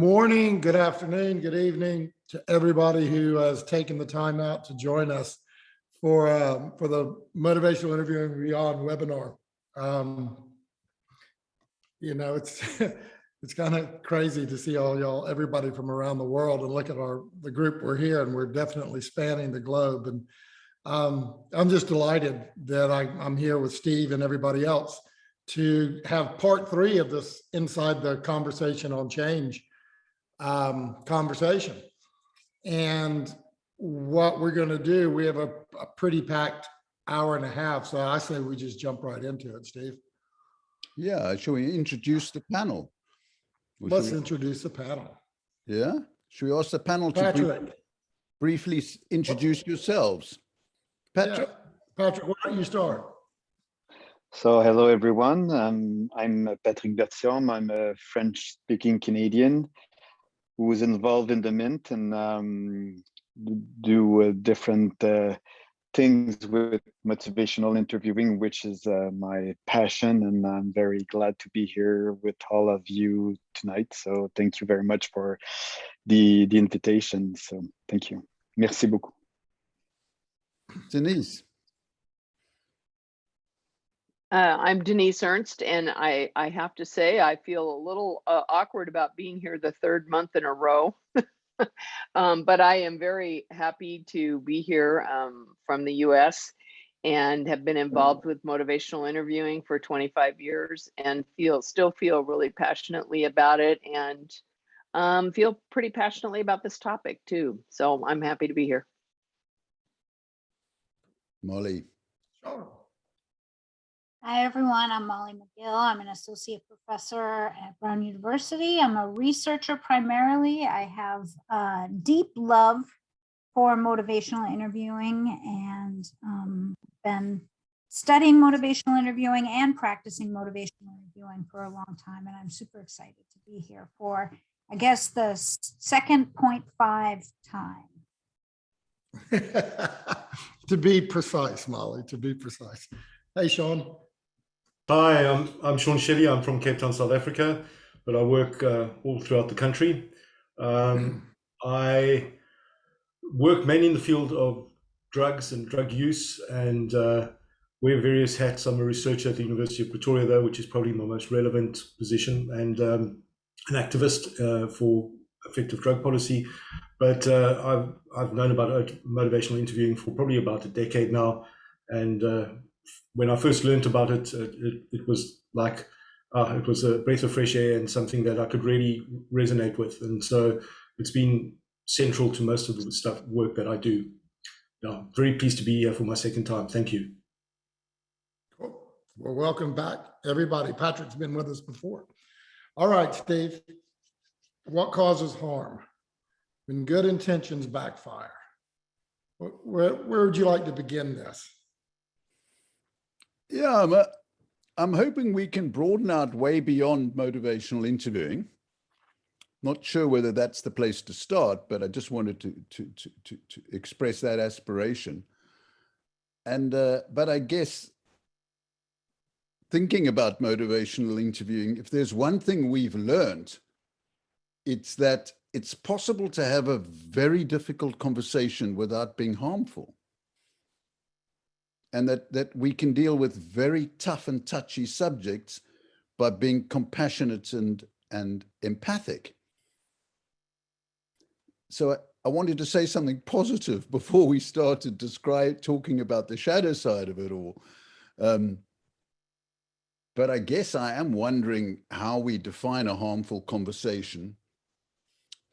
Morning, good afternoon, good evening to everybody who has taken the time out to join us for the Motivational Interviewing Beyond webinar. It's it's kind of crazy to see all y'all, everybody from around the world, and look at the group we're here, and we're definitely spanning the globe. And I'm just delighted that I'm here with Steve and everybody else to have part 3 of this Inside the Conversation on Change conversation. And what we're going to do, we have a pretty packed hour and a half, so I say we just jump right into it, Steve. Yeah, shall we introduce the panel? Let's introduce the panel. Yeah, should we ask the panel to briefly introduce yourselves? Patrick? Yeah. Patrick, why don't you start? So hello everyone, I'm Patrick Berthiaume. I'm a French-speaking Canadian who's involved in the Mint and do different things with motivational interviewing, which is my passion, and I'm very glad to be here with all of you tonight. So thank you very much for the invitation. So thank you. Merci beaucoup. Denise. I'm Denise Ernst, and I have to say I feel a little awkward about being here the 3rd month in a row. But I am very happy to be here from the US and have been involved with motivational interviewing for 25 years and still feel really passionately about it, and feel pretty passionately about this topic too. So I'm happy to be here. Molly. Sure. Hi, everyone. I'm Molly Magill. I'm an associate professor at Brown University. I'm a researcher primarily. I have a deep love for motivational interviewing and been studying motivational interviewing and practicing motivational interviewing for a long time. And I'm super excited to be here for, I guess, the 2.5 time. To be precise, Molly, to be precise. Hey, Shaun. Hi, I'm Shaun Shelly. I'm from Cape Town, South Africa, but I work all throughout the country. I work mainly in the field of drugs and drug use, and wear various hats. I'm a researcher at the University of Pretoria, though, which is probably my most relevant position, and an activist for effective drug policy. But I've known about motivational interviewing for probably about a decade now, and when I first learned about it, it was like it was a breath of fresh air and something that I could really resonate with, and so it's been central to most of the work that I do. Yeah, very pleased to be here for my 2nd time. Thank you. Cool. Well, welcome back, everybody. Patrick's been with us before. All right, Steve. What causes harm when good intentions backfire? Where would you like to begin this? Yeah, I'm hoping we can broaden out way beyond motivational interviewing. Not sure whether that's the place to start, but I just wanted to express that aspiration. And but I guess thinking about motivational interviewing, if there's one thing we've learned, it's that it's possible to have a very difficult conversation without being harmful. And that we can deal with very tough and touchy subjects by being compassionate and empathic. So I wanted to say something positive before we started talking about the shadow side of it all. But I guess I am wondering how we define a harmful conversation.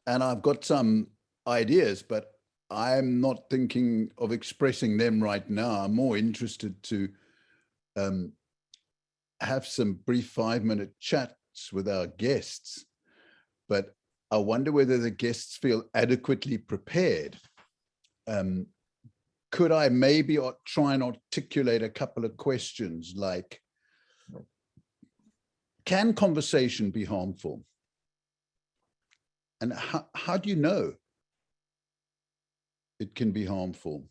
And I've got some ideas, but I'm not thinking of expressing them right now. I'm more interested to have some brief 5-minute chats with our guests, but I wonder whether the guests feel adequately prepared. Could I maybe try and articulate a couple of questions like, can conversation be harmful? And how do you know it can be harmful?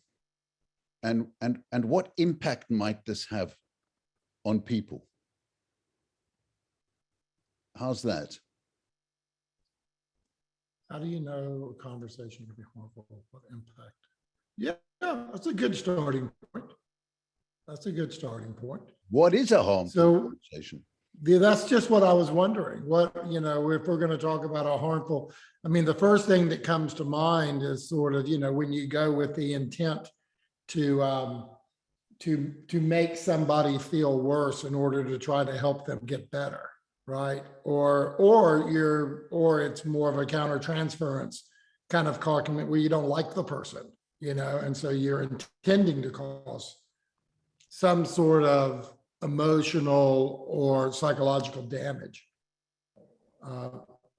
And what impact might this have on people? How's that? How do you know a conversation can be harmful? What impact? Yeah, that's a good starting point. That's a good starting point. What is a harmful So conversation? that's just what I was wondering. What, you know, if we're going to talk about a harmful, I mean, the first thing that comes to mind is sort of, you know, when you go with the intent to make somebody feel worse in order to try to help them get better, right? Or it's more of a countertransference kind of argument where you don't like the person, you know, and so you're intending to cause some sort of emotional or psychological damage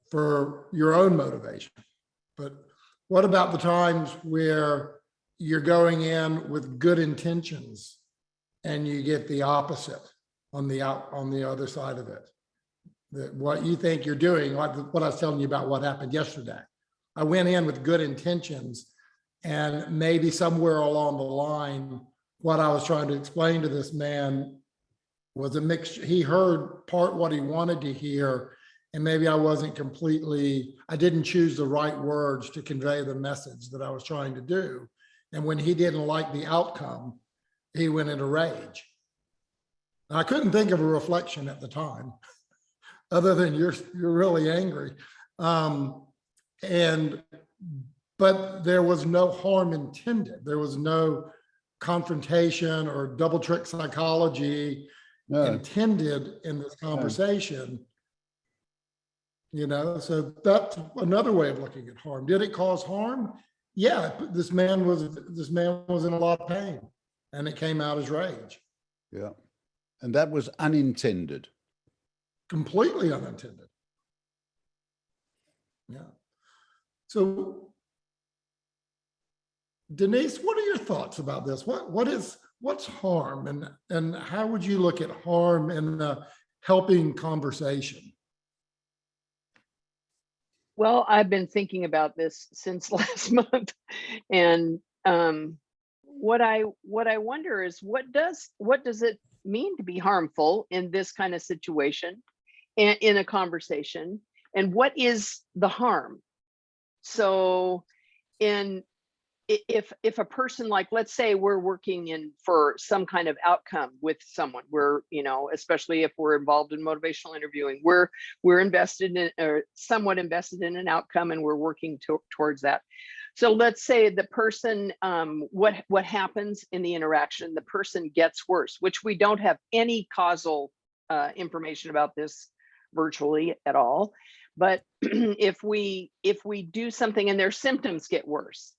for your own motivation. But what about the times where you're going in with good intentions and you get the opposite on the other side of it? That what you think you're doing, like what I was telling you about what happened yesterday. I went in with good intentions, and maybe somewhere along the line, what I was trying to explain to this man was a mixture. He heard part what he wanted to hear, and maybe I didn't choose the right words to convey the message that I was trying to do. And when he didn't like the outcome, he went into rage. And I couldn't think of a reflection at the time, other than you're really angry. But there was no harm intended. There was no confrontation or double trick psychology intended in this conversation. You know, so that's another way of looking at harm. Did it cause harm? Yeah, this man was in a lot of pain, and it came out as rage. Yeah, and that was unintended. Completely unintended. Yeah. So, Denise, what are your thoughts about this? What's harm, and how would you look at harm in the helping conversation? Well, I've been thinking about this since last month, and what I wonder is what does it mean to be harmful in this kind of situation, and in a conversation, and what is the harm? So, if a person, like, let's say we're working in for some kind of outcome with someone, we're, you know, especially if we're involved in motivational interviewing, we're invested in, or somewhat invested in, an outcome, and we're working towards that. So let's say the person, what happens in the interaction, the person gets worse, which we don't have any causal information about this virtually at all. But if we do something and their symptoms get worse,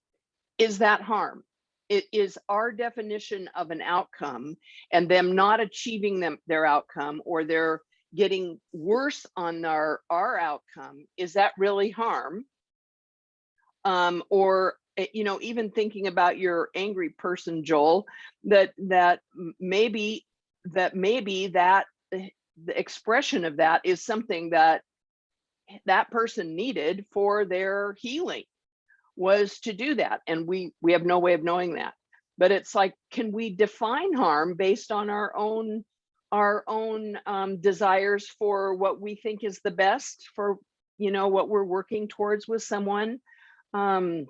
is that harm? It is our definition of an outcome, and them not achieving their outcome, or they're getting worse on our outcome. Is that really harm? Or, you know, even thinking about your angry person, Joel, that maybe that the expression of that is something that person needed for their healing, was to do that, and we have no way of knowing that. But it's like, can we define harm based on our own desires for what we think is the best for, you know, what we're working towards with someone? And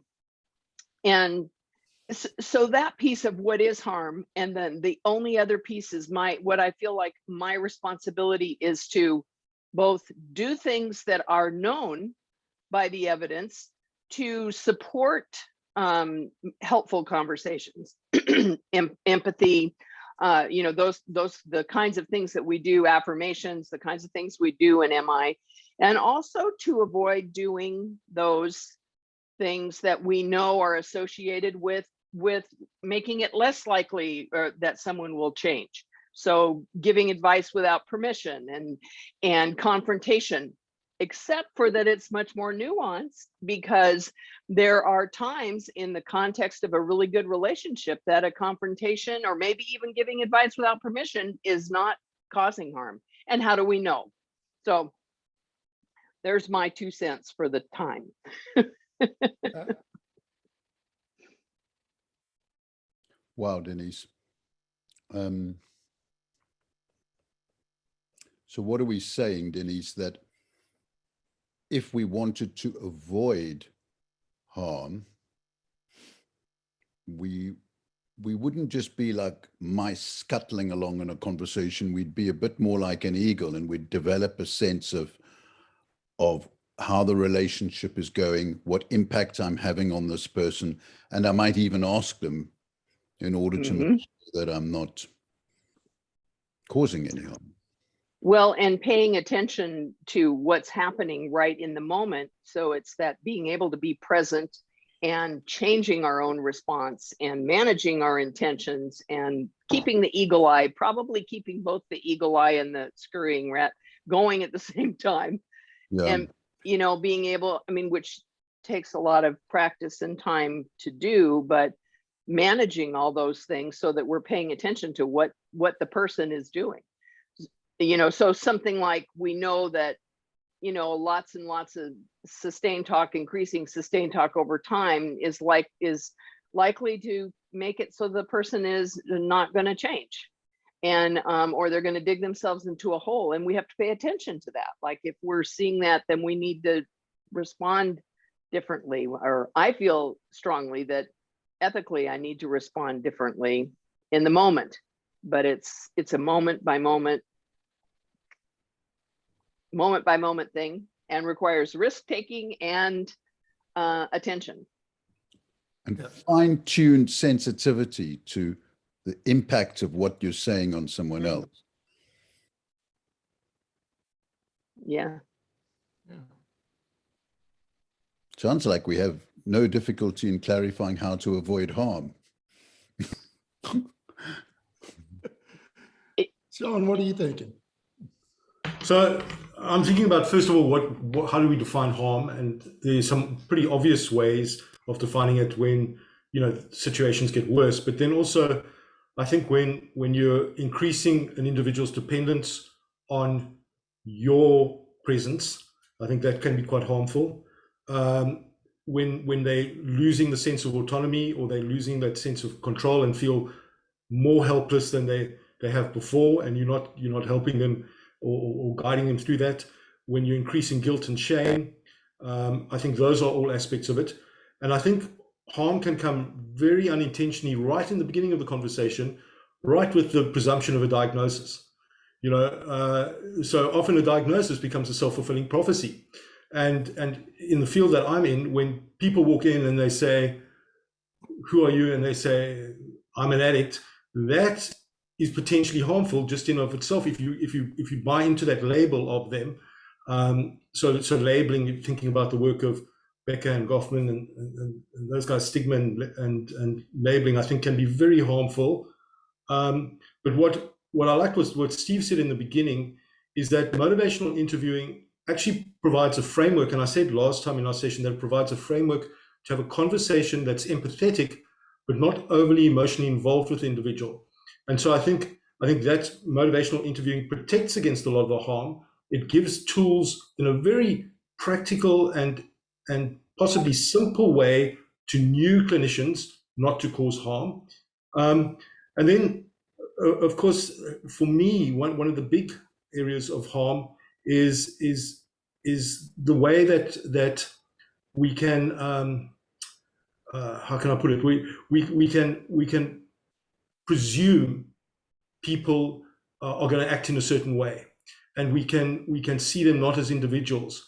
so that piece of what is harm, and then the only other piece is what I feel like my responsibility is to both do things that are known by the evidence to support helpful conversations, empathy, you know, those the kinds of things that we do, affirmations, the kinds of things we do in MI, and also to avoid doing those things that we know are associated with making it less likely that someone will change. So giving advice without permission and confrontation, except for that it's much more nuanced, because there are times in the context of a really good relationship that a confrontation, or maybe even giving advice without permission, is not causing harm. And how do we know? So there's my 2 cents for the time. Wow, Denise. So what are we saying, Denise, that if we wanted to avoid harm, we wouldn't just be like mice scuttling along in a conversation. We'd be a bit more like an eagle, and we'd develop a sense of how the relationship is going, what impact I'm having on this person. And I might even ask them in order to make sure that I'm not causing any harm. Well, and paying attention to what's happening right in the moment. So it's that being able to be present and changing our own response and managing our intentions and keeping the eagle eye, probably keeping both the eagle eye and the scurrying rat going at the same time. Yeah. And, you know, being able, I mean, which takes a lot of practice and time to do, but managing all those things so that we're paying attention to what the person is doing. You know, so something like, we know that, you know, lots and lots of sustained talk, increasing sustained talk over time is likely to make it so the person is not going to change, and or they're going to dig themselves into a hole, and we have to pay attention to that. Like, if we're seeing that, then we need to respond differently. Or I feel strongly that ethically I need to respond differently in the moment, but it's a moment by moment thing, and requires risk-taking and attention. And fine-tuned sensitivity to the impact of what you're saying on someone else. Yeah. Sounds like we have no difficulty in clarifying how to avoid harm. Shaun, what are you thinking? So I'm thinking about, first of all, how do we define harm? And there's some pretty obvious ways of defining it when, you know, situations get worse. But then also, I think when you're increasing an individual's dependence on your presence, I think that can be quite harmful. When they're losing the sense of autonomy, or they're losing that sense of control and feel more helpless than they have before, and you're not helping them or guiding them through that. When you're increasing guilt and shame, I think those are all aspects of it. And I think harm can come very unintentionally right in the beginning of the conversation, right with the presumption of a diagnosis. You know, so often a diagnosis becomes a self-fulfilling prophecy. And in the field that I'm in, when people walk in and they say, "Who are you?" and they say, "I'm an addict," that is potentially harmful just in of itself if you buy into that label of them. So labeling, thinking about the work of Becker and Goffman and those guys, stigma and labeling, I think can be very harmful. But what I liked was what Steve said in the beginning, is that motivational interviewing actually provides a framework. And I said last time in our session that it provides a framework to have a conversation that's empathetic, but not overly emotionally involved with the individual. And so I think that motivational interviewing protects against a lot of the harm. It gives tools in a very practical and possibly simple way to new clinicians not to cause harm. And then, of course, for me, one of the big areas of harm is the way that we can how can I put it? We can presume people are going to act in a certain way, and we can see them not as individuals.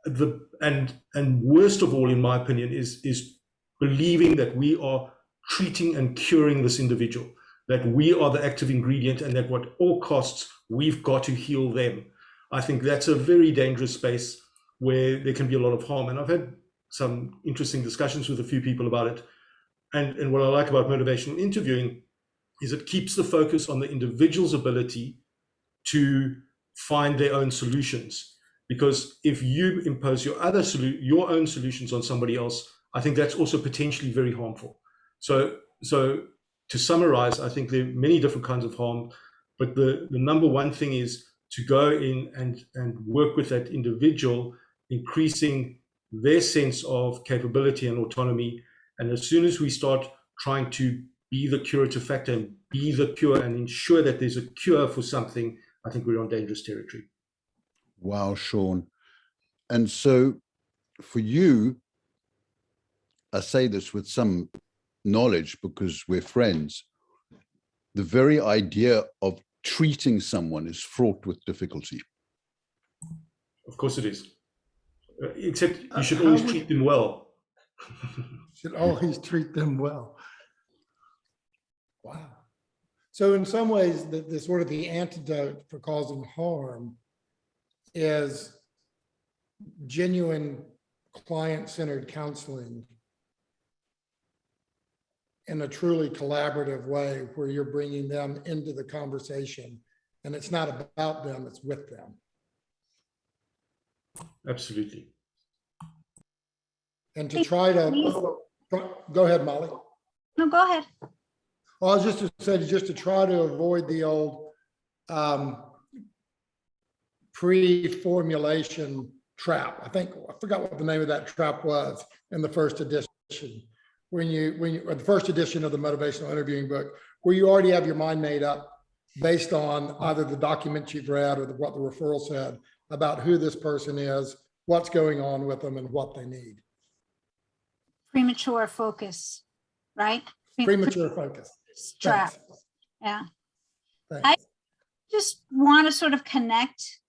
And worst of all, in my opinion, is believing that we are treating and curing this individual, that we are the active ingredient, and that at all costs we've got to heal them. I think that's a very dangerous space where there can be a lot of harm. And I've had some interesting discussions with a few people about it. And what I like about motivational interviewing is it keeps the focus on the individual's ability to find their own solutions. Because if you impose your own solutions on somebody else, I think that's also potentially very harmful. So to summarize, I think there are many different kinds of harm, but the number one thing is to go in and work with that individual, increasing their sense of capability and autonomy. And as soon as we start trying to be the curative factor and be the cure and ensure that there's a cure for something, I think we're on dangerous territory. Wow, Shaun. And so for you, I say this with some knowledge because we're friends, the very idea of treating someone is fraught with difficulty. Of course it is. Except you should How always would- treat them well. Should always treat them well. Wow. So in some ways, the sort of the antidote for causing harm is genuine client-centered counseling in a truly collaborative way where you're bringing them into the conversation and it's not about them, it's with them. Absolutely. And to try to, go ahead, Molly. No, go ahead. Well, I was just to say, just to try to avoid the old pre-formulation trap. I forgot what the name of that trap was in the first edition. When you or the first edition of the motivational interviewing book, where you already have your mind made up based on either the documents you've read or what the referral said about who this person is, what's going on with them, and what they need. Premature focus, right? Premature focus. Trap. Thanks. Yeah. Thanks. I just want to sort of connect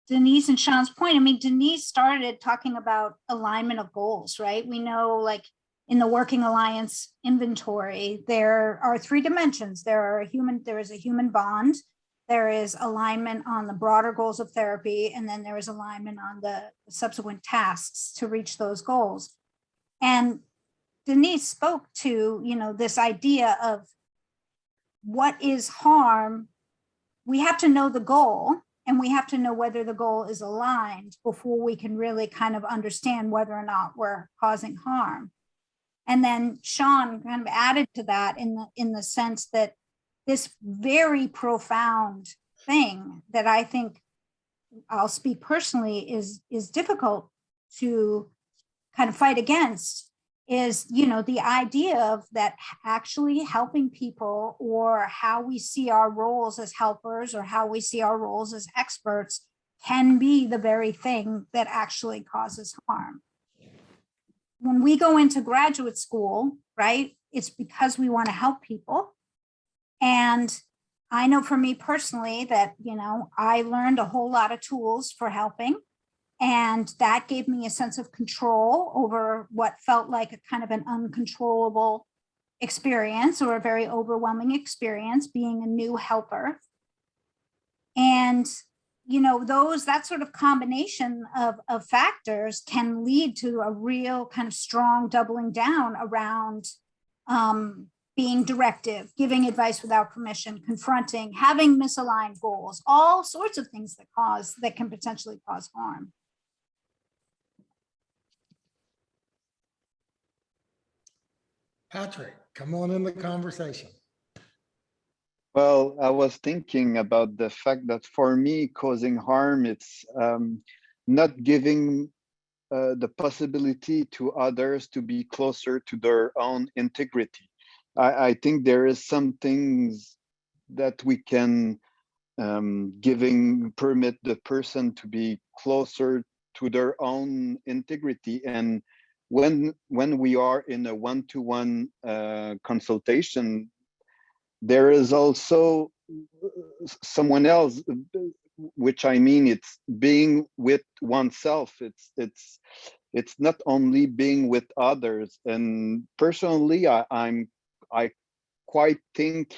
Denise and Shaun's point. I mean, Denise started talking about alignment of goals, right? We know, like, in the Working Alliance inventory, there are 3 dimensions. There is a human bond, there is alignment on the broader goals of therapy, and then there is alignment on the subsequent tasks to reach those goals. And Denise spoke to, this idea of what is harm. We have to know the goal, and we have to know whether the goal is aligned before we can really kind of understand whether or not we're causing harm. And then Shaun kind of added to that in the sense that this very profound thing that I think, I'll speak personally, is difficult to kind of fight against is, the idea of that actually helping people, or how we see our roles as helpers or how we see our roles as experts, can be the very thing that actually causes harm. When we go into graduate school, right, it's because we want to help people. And I know for me personally that, I learned a whole lot of tools for helping. And that gave me a sense of control over what felt like a kind of an uncontrollable experience, or a very overwhelming experience, being a new helper. And that sort of combination of factors can lead to a real kind of strong doubling down around being directive, giving advice without permission, confronting, having misaligned goals, all sorts of things that can potentially cause harm. Patrick, come on in the conversation. Well, I was thinking about the fact that for me, causing harm, it's not giving the possibility to others to be closer to their own integrity. I think there is some things that we can permit the person to be closer to their own integrity. And when we are in a one-to-one consultation, there is also someone else, which I mean, it's being with oneself. It's not only being with others. And personally, I quite think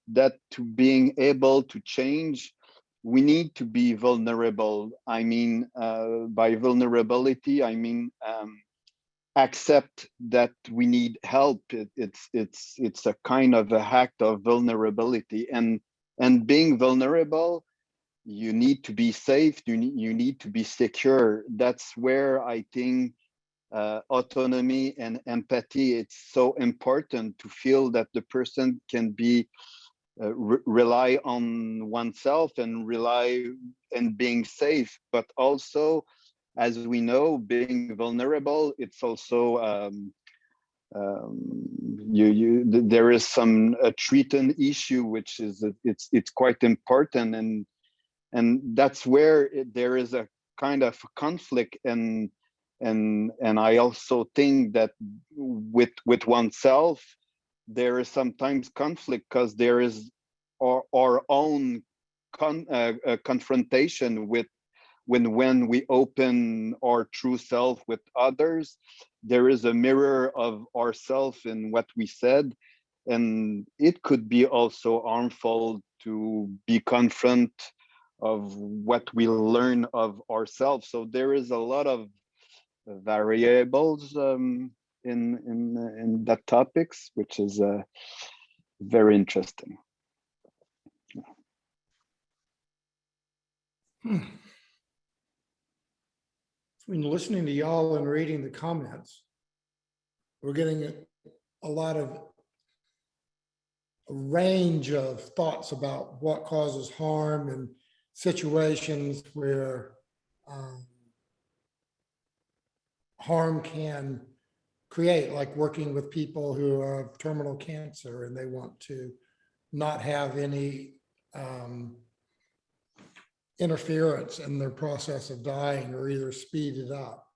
that to being able to change, we need to be vulnerable. I mean, by vulnerability, I mean accept that we need help. It's a kind of a act of vulnerability, and being vulnerable, you need to be safe, you need to be secure. That's where I think autonomy and empathy, it's so important to feel that the person can be rely on oneself and rely and being safe. But also, as we know, being vulnerable, it's also there is a treatment issue, which is it's quite important, and that's where there is a kind of conflict, and I also think that with oneself there is sometimes conflict, because there is our own confrontation with when we open our true self with others. There is a mirror of ourself in what we said, and it could be also harmful to be confront of what we learn of ourselves. So there is a lot of variables in that topics, which is very interesting. When listening to y'all and reading the comments, we're getting a lot of a range of thoughts about what causes harm and situations where harm can create, like working with people who have terminal cancer and they want to not have any interference in their process of dying, or either speed it up.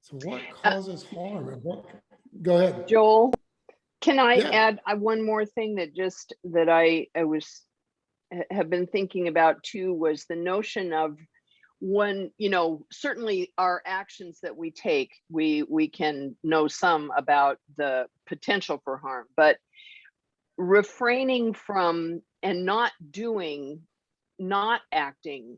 So what causes harm, and what, go ahead. Joel, can I Yeah. add one more thing that I have been thinking about too, was the notion of, when, you know, certainly our actions that we take, we can know some about the potential for harm, but refraining from and not acting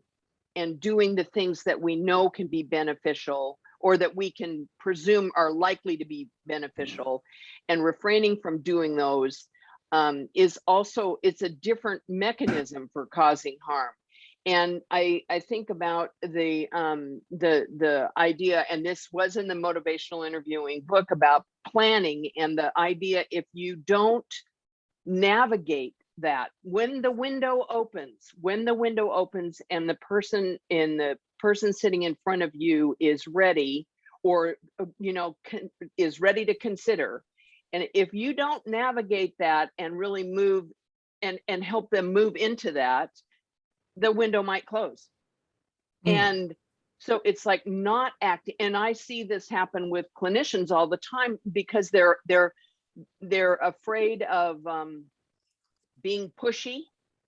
and doing the things that we know can be beneficial, or that we can presume are likely to be beneficial, and refraining from doing those is also, it's a different mechanism for causing harm. And I think about the idea, and this was in the motivational interviewing book, about planning, and the idea, if you don't navigate that, when the window opens and the person sitting in front of you is ready, or you know, is ready to consider, and if you don't navigate that and really move and help them move into that, the window might close. And so it's like not acting. And I see this happen with clinicians all the time, because they're afraid of being pushy,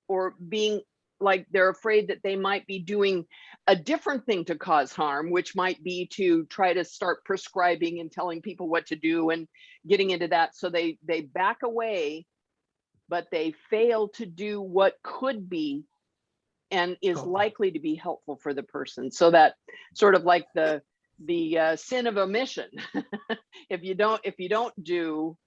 or being like, they're afraid that they might be doing a different thing to cause harm, which might be to try to start prescribing and telling people what to do and getting into that. So they back away, but they fail to do what could be and is likely to be helpful for the person. So that sort of like the sin of omission. if you don't do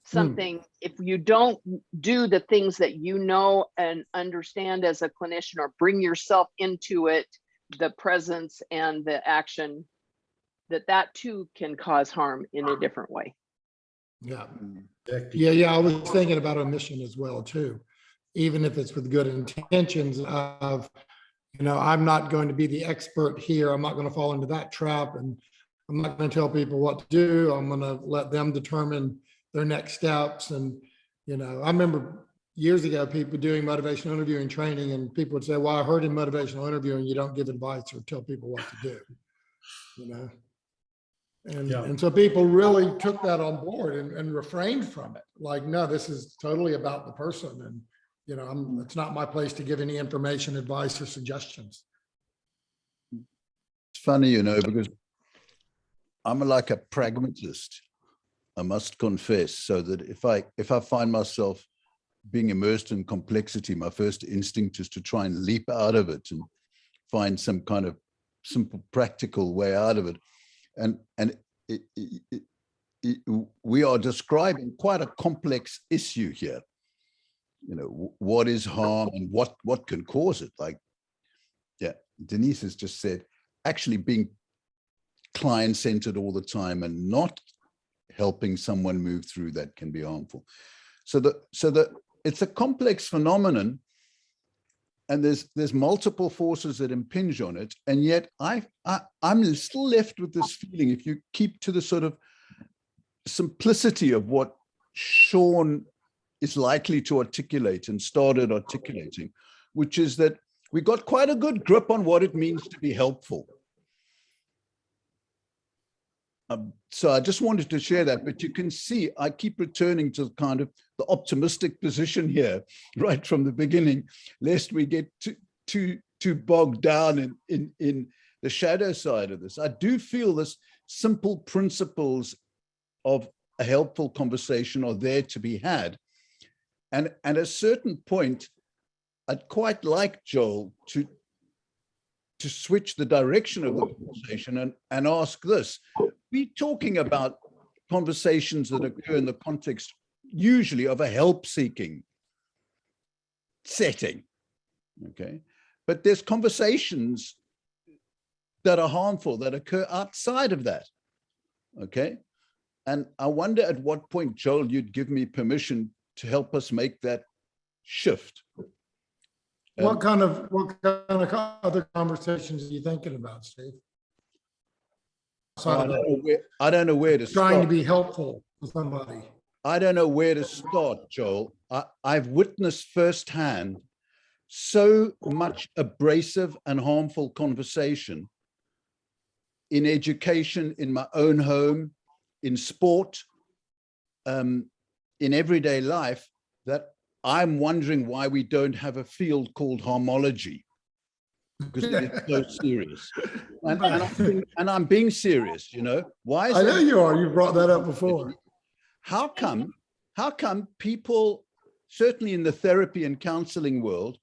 something, if you don't do the things that you know and understand as a clinician, or bring yourself into it, the presence and the action, that too can cause harm in a different way. Yeah. Exactly. Yeah. I was thinking about omission as well too, even if it's with good intentions of, you know, I'm not going to be the expert here. I'm not going to fall into that trap, and I'm not going to tell people what to do. I'm going to let them determine their next steps. And, you know, I remember years ago, people doing motivational interviewing training, and people would say, well, I heard in motivational interviewing, you don't give advice or tell people what to do, you know? And so people really took that on board and refrained from it. Like, no, this is totally about the person. And, you know, it's not my place to give any information, advice, or suggestions. It's funny, you know, because I'm like a pragmatist, I must confess, so that if I find myself being immersed in complexity, my first instinct is to try and leap out of it and find some kind of simple, practical way out of it. And we are describing quite a complex issue here. You know, what is harm and what can cause it? Like, yeah, Denise has just said, actually being client-centered all the time and not helping someone move through that can be harmful. So that it's a complex phenomenon, and there's multiple forces that impinge on it. And yet I'm still left with this feeling, if you keep to the sort of simplicity of what Shaun is likely to articulate and started articulating, which is that we got quite a good grip on what it means to be helpful. So I just wanted to share that, but you can see I keep returning to kind of the optimistic position here right from the beginning, lest we get too bogged down in the shadow side of this. I do feel this simple principles of a helpful conversation are there to be had. And at a certain point, I'd quite like Joel to switch the direction of the conversation and ask this. We're talking about conversations that occur in the context usually of a help-seeking setting, okay? But there's conversations that are harmful that occur outside of that, okay? And I wonder at what point, Joel, you'd give me permission to help us make that shift. What kind of other conversations are you thinking about, Steve? I don't know where to start. Trying to be helpful to somebody. I don't know where to start, Joel. I've witnessed firsthand so much abrasive and harmful conversation in education, in my own home, in sport, in everyday life, that I'm wondering why we don't have a field called harmology, because it's so serious. And I'm being serious, you know. Why is I know you are. You brought that up before. How come people, certainly in the therapy and counseling world,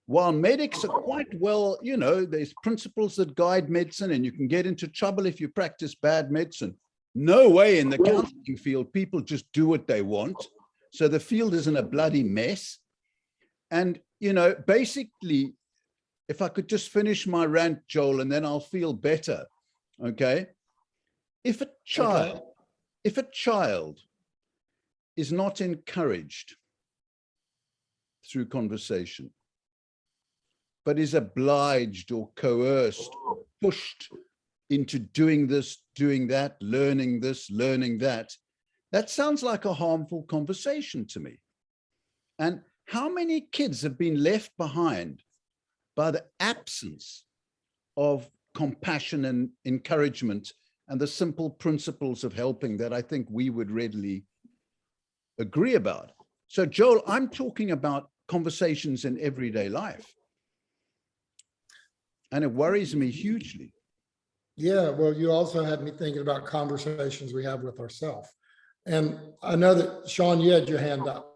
while medics are quite well, you know, there's principles that guide medicine and you can get into trouble if you practice bad medicine. No way in the counseling field, people just do what they want. So the field is in a bloody mess. And, you know, basically, if I could just finish my rant, Joel, and then I'll feel better, okay? If a child is not encouraged through conversation, but is obliged or coerced or pushed into doing this, doing that, learning this, learning that, that sounds like a harmful conversation to me. And how many kids have been left behind by the absence of compassion and encouragement and the simple principles of helping that I think we would readily agree about? So, Joel, I'm talking about conversations in everyday life. And it worries me hugely. Yeah, well, you also had me thinking about conversations we have with ourselves. And I know that, Shaun, you had your hand up.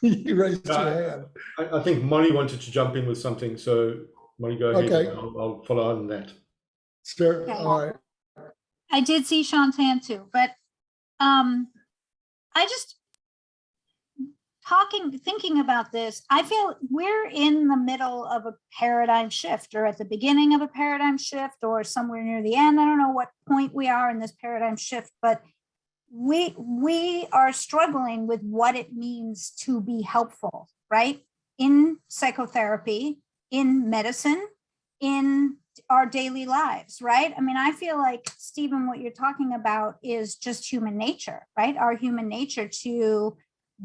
You raised your hand. I think Molly wanted to jump in with something. So, Molly, go ahead. Okay. I'll follow on that. Sure. Okay. All right. I did see Shaun's hand too, but I just thinking about this, I feel we're in the middle of a paradigm shift, or at the beginning of a paradigm shift, or somewhere near the end. I don't know what point we are in this paradigm shift, but we are struggling with what it means to be helpful, right? In psychotherapy, in medicine, in our daily lives, right? I mean, I feel like, Stephen, what you're talking about is just human nature, right? Our human nature to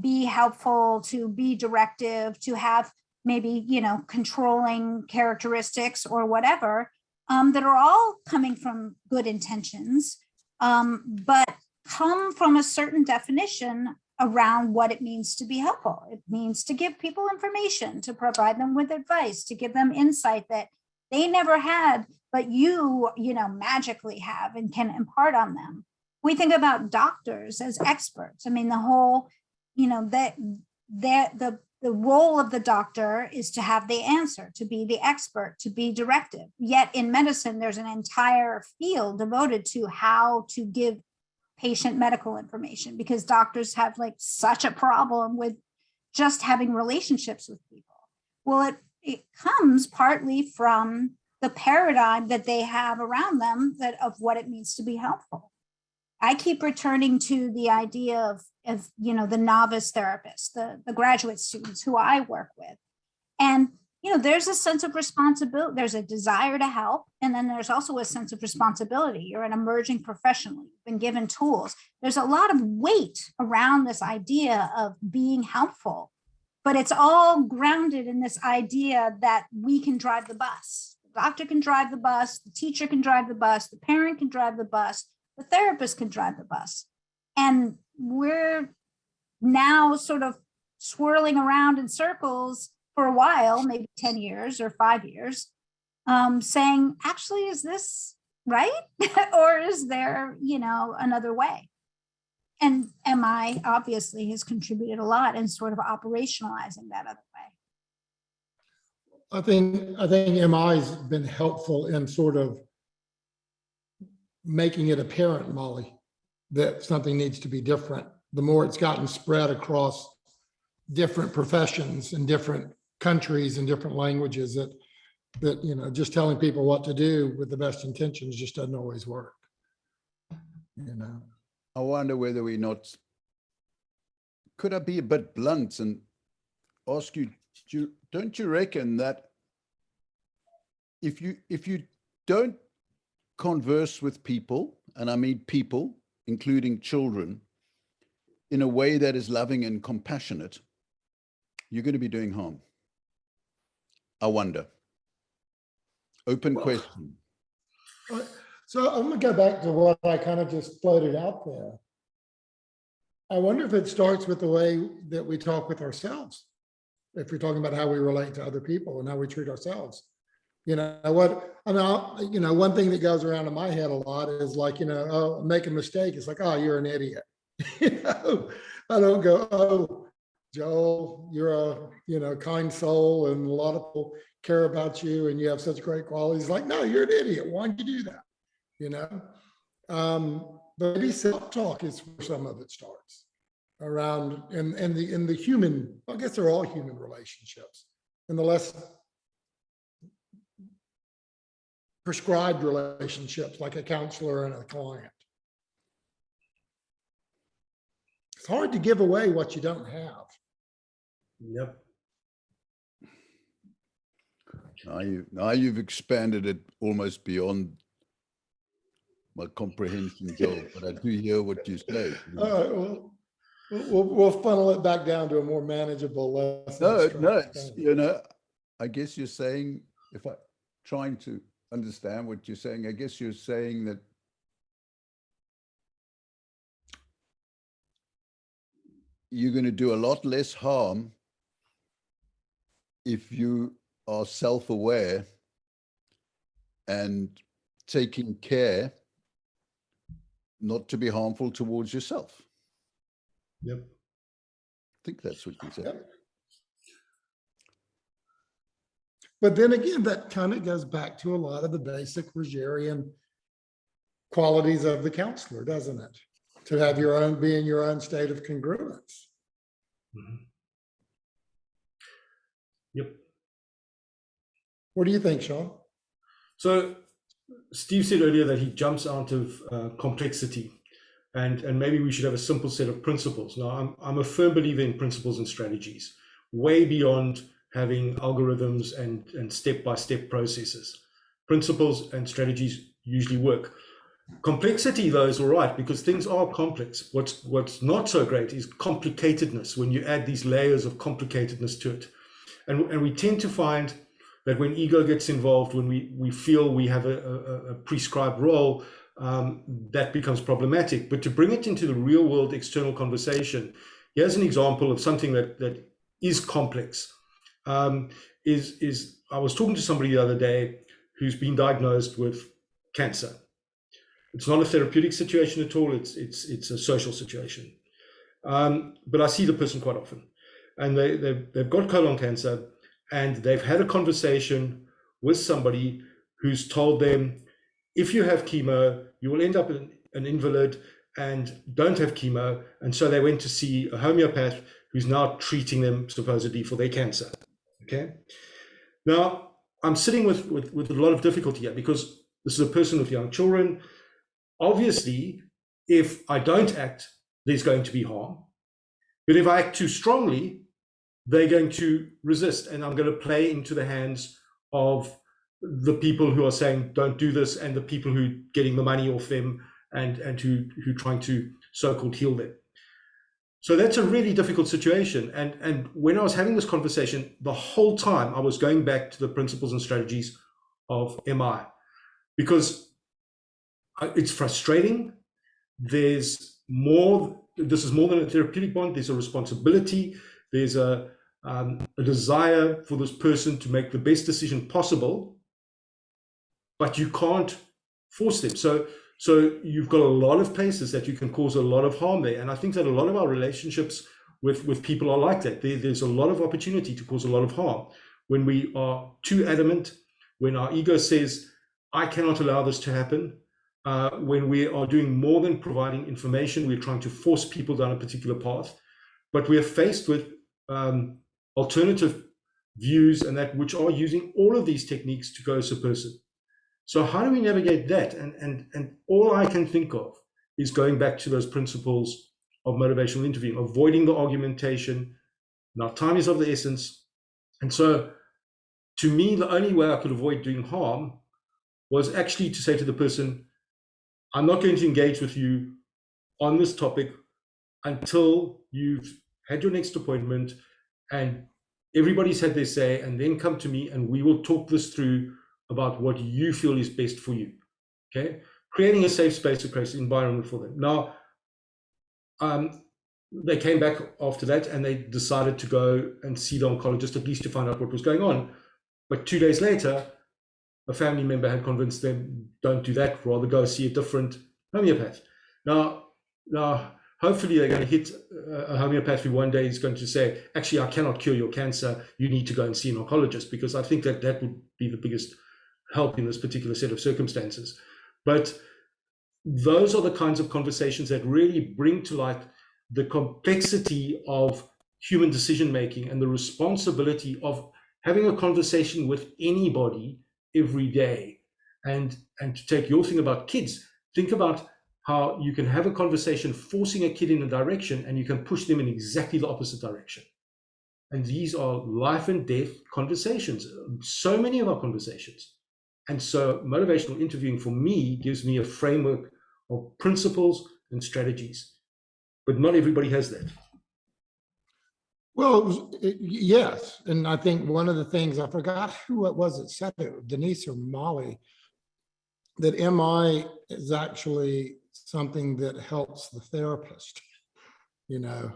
be helpful, to be directive, to have maybe, you know, controlling characteristics or whatever, that are all coming from good intentions, but come from a certain definition around what it means to be helpful. It means to give people information, to provide them with advice, to give them insight that they never had, but you know, magically have and can impart on them. We think about doctors as experts. I mean, the whole, you know, the role of the doctor is to have the answer, to be the expert, to be directive. Yet in medicine, there's an entire field devoted to how to give patient medical information, because doctors have like such a problem with just having relationships with people. Well, it comes partly from the paradigm that they have around them that of what it means to be helpful. I keep returning to the idea of you know, the novice therapists, the graduate students who I work with. And, you know, there's a sense of responsibility, there's a desire to help. And then there's also a sense of responsibility. You're an emerging professional, you've been given tools. There's a lot of weight around this idea of being helpful. but it's all grounded in this idea that we can drive the bus. The doctor can drive the bus, the teacher can drive the bus, the parent can drive the bus, the therapist can drive the bus. And we're now sort of swirling around in circles for a while, maybe 10 years or 5 years, saying, actually, is this right? Or is there, another way? And MI obviously has contributed a lot in sort of operationalizing that other way. I think MI has been helpful in sort of making it apparent, Molly, that something needs to be different. The more it's gotten spread across different professions and different countries and different languages, that just telling people what to do with the best intentions just doesn't always work. I wonder whether could I be a bit blunt and ask you, don't you reckon that if you don't converse with people, and I mean people, including children, in a way that is loving and compassionate, you're going to be doing harm? I wonder. Open question. So I'm going to go back to what I kind of just floated out there. I wonder if it starts with the way that we talk with ourselves. If you're talking about how we relate to other people and how we treat ourselves. One thing that goes around in my head a lot is like, oh, make a mistake. It's like, oh, you're an idiot. I don't go, oh, Joel, you're a kind soul and a lot of people care about you and you have such great qualities. Like, no, you're an idiot. Why'd you do that? But maybe self-talk is where some of it starts around in the human, I guess they're all human relationships, and the less prescribed relationships like a counselor and a client. It's hard to give away what you don't have. Yep. Now you've expanded it almost beyond my comprehension, Joel, but I do hear what you say. All right, well, we'll funnel it back down to a more manageable lesson. No, I guess you're saying, if I'm trying to understand what you're saying, I guess you're saying that you're going to do a lot less harm if you are self-aware and taking care not to be harmful towards yourself. Yep. I think that's what you said. Yep. But then again, that kind of goes back to a lot of the basic Rogerian qualities of the counselor, doesn't it? To have be in your own state of congruence. Mm-hmm. Yep. What do you think, Shaun? So Steve said earlier that he jumps out of complexity, and maybe we should have a simple set of principles. Now, I'm a firm believer in principles and strategies, way beyond having algorithms and step-by-step processes. Principles and strategies usually work. Complexity, though, is all right because things are complex. What's not so great is complicatedness, when you add these layers of complicatedness to it. And we tend to find that when ego gets involved, when we feel we have a prescribed role, that becomes problematic. But to bring it into the real world external conversation, here's an example of something that is complex. I was talking to somebody the other day who's been diagnosed with cancer. It's not a therapeutic situation at all. It's a social situation. But I see the person quite often, and they've got colon cancer, and they've had a conversation with somebody who's told them, if you have chemo, you will end up an invalid, and don't have chemo. And so they went to see a homeopath who's now treating them supposedly for their cancer. Okay. Now I'm sitting with a lot of difficulty here because this is a person with young children. Obviously, if I don't act, there's going to be harm. But if I act too strongly, they're going to resist, and I'm going to play into the hands of the people who are saying don't do this, and the people who are getting the money off them, and who trying to so-called heal them. So that's a really difficult situation. And when I was having this conversation, the whole time I was going back to the principles and strategies of MI, because it's frustrating. There's more, this is more than a therapeutic bond. There's a responsibility. There's a desire for this person to make the best decision possible, but you can't force them. So you've got a lot of places that you can cause a lot of harm there. And I think that a lot of our relationships with people are like that. There's a lot of opportunity to cause a lot of harm when we are too adamant, when our ego says, I cannot allow this to happen. When we are doing more than providing information, we're trying to force people down a particular path. But we are faced with alternative views and that which are using all of these techniques to coerce a person. So how do we navigate that? And all I can think of is going back to those principles of motivational interviewing, avoiding the argumentation. Now, time is of the essence. And so to me, the only way I could avoid doing harm was actually to say to the person, I'm not going to engage with you on this topic until you've had your next appointment and everybody's had their say, and then come to me and we will talk this through about what you feel is best for you. Okay, creating a safe space, a safe environment for them. Now, they came back after that and they decided to go and see the oncologist, at least to find out what was going on. But 2 days later, a family member had convinced them, don't do that, rather go see a different homeopath. Now, hopefully they're going to hit a homeopath who one day is going to say, actually, I cannot cure your cancer. You need to go and see an oncologist, because I think that that would be the biggest help in this particular set of circumstances. But those are the kinds of conversations that really bring to light the complexity of human decision-making and the responsibility of having a conversation with anybody every day. And to take your thing about kids, think about how you can have a conversation forcing a kid in a direction and you can push them in exactly the opposite direction. And these are life and death conversations, so many of our conversations. And so motivational interviewing for me gives me a framework of principles and strategies, but not everybody has that. Well, yes. And I think one of the things, I forgot who it was that said it, Denise or Molly, that MI is actually something that helps the therapist, you know.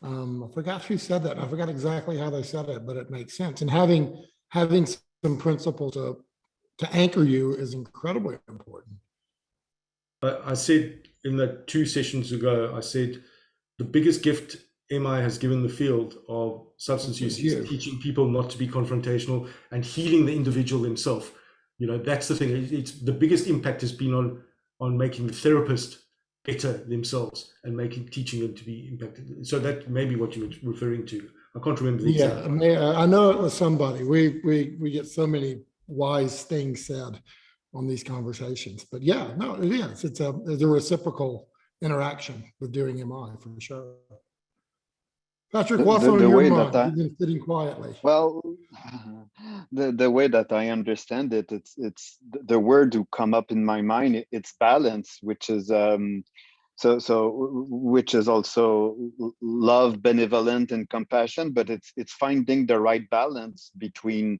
I forgot who said that. I forgot exactly how they said it, but it makes sense. And having some principles to anchor you is incredibly important. I said in the 2 sessions ago, I said the biggest gift MI has given the field of substance use is teaching people not to be confrontational and healing the individual themselves. You know, that's the thing. It's the biggest impact has been on making the therapist better themselves and teaching them to be impacted. So that may be what you were referring to. I can't remember the example. Yeah, I know it was somebody. We get so many wise things said on these conversations, but yeah, no, it is. It's a reciprocal interaction with doing MI for sure. Patrick, what's on your mind? You've been sitting quietly. Well, the way that I understand it, it's the word to come up in my mind. It's balance, which is which is also love, benevolent, and compassion. But it's finding the right balance between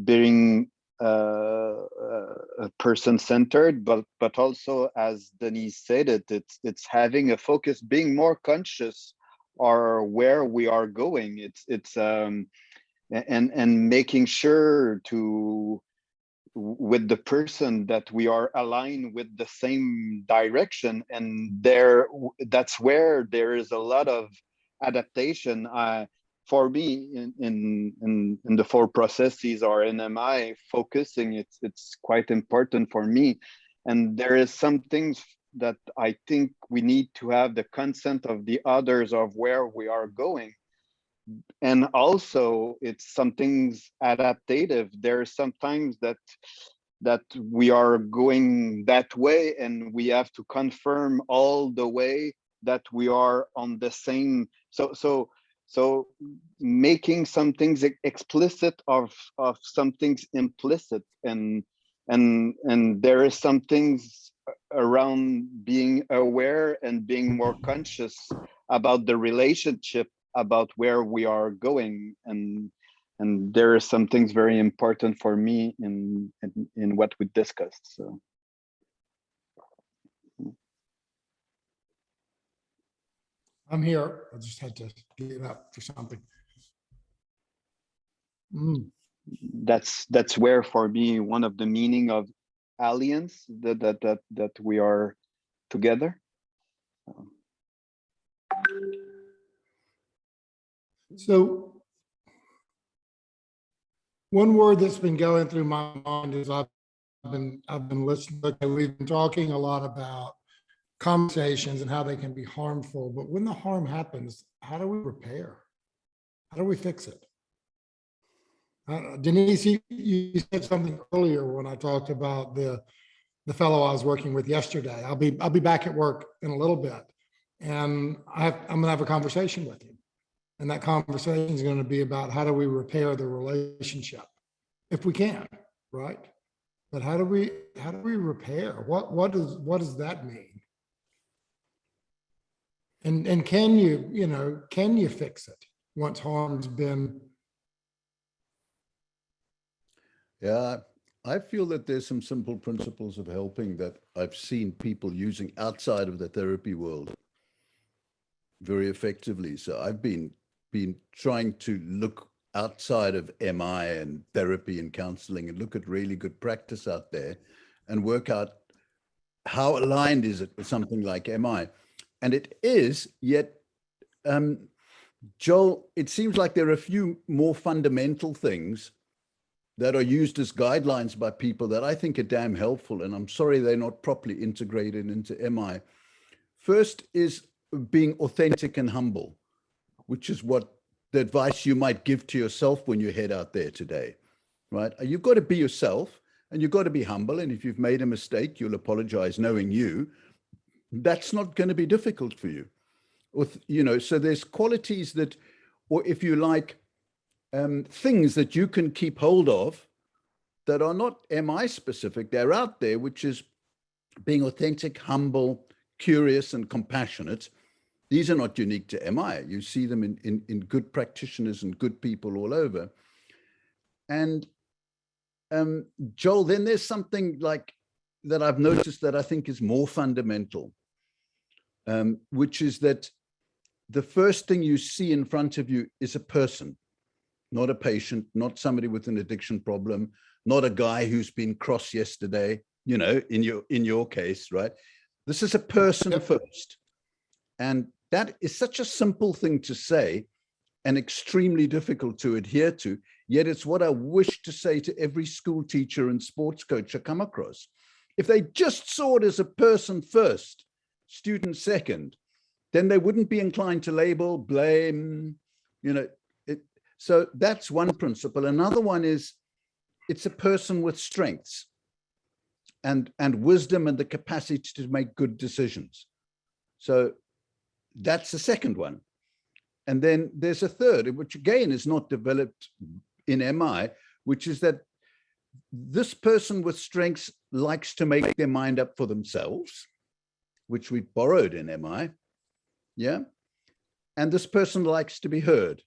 being person-centered, but also, as Denise said, it's having a focus, being more conscious or where we are going. It's and making sure with the person that we are aligned with the same direction, and that's where there is a lot of adaptation. For me, in the 4 processes or in MI, focusing, it's quite important for me. And there is some things that I think we need to have the consent of the others of where we are going. And also it's some things adaptive. There are some times that we are going that way and we have to confirm all the way that we are on the same. So making some things explicit of some things implicit, and there is some things around being aware and being more conscious about the relationship, about where we are going, and there are some things very important for me in what we discussed. So. I'm here. I just had to get up for something. That's where, for me, one of the meaning of alliance, that we are together. So one word that's been going through my mind is I've been listening. Okay, we've been talking a lot about conversations and how they can be harmful, but when the harm happens, how do we repair? How do we fix it? Denise, you said something earlier when I talked about the fellow I was working with yesterday. I'll be back at work in a little bit, and I'm going to have a conversation with him, and that conversation is going to be about how do we repair the relationship, if we can, right? But how do we repair? What does that mean? And can you fix it once harm's been? Yeah, I feel that there's some simple principles of helping that I've seen people using outside of the therapy world very effectively. So I've been trying to look outside of MI and therapy and counseling and look at really good practice out there and work out how aligned is it with something like MI. And it is, yet, Joel, it seems like there are a few more fundamental things that are used as guidelines by people that I think are damn helpful. And I'm sorry they're not properly integrated into MI. First is being authentic and humble, which is what the advice you might give to yourself when you head out there today, right? You've got to be yourself and you've got to be humble. And if you've made a mistake, you'll apologize knowing you. That's not going to be difficult for you. So there's qualities that, or if you like, things that you can keep hold of that are not MI specific, they're out there, which is being authentic, humble, curious, and compassionate. These are not unique to MI. You see them in good practitioners and good people all over. And Joel, then there's something like that I've noticed that I think is more fundamental, which is that the first thing you see in front of you is a person, not a patient, not somebody with an addiction problem, not a guy who's been cross yesterday, in your case, right? This is a person first. And that is such a simple thing to say and extremely difficult to adhere to, yet it's what I wish to say to every school teacher and sports coach I come across. If they just saw it as a person first, student second, then they wouldn't be inclined to label, blame, So that's one principle. Another one is it's a person with strengths and wisdom and the capacity to make good decisions. So that's the second one. And then there's a third, which again is not developed in MI, which is that this person with strengths likes to make their mind up for themselves, which we borrowed in MI. Yeah. And this person likes to be heard.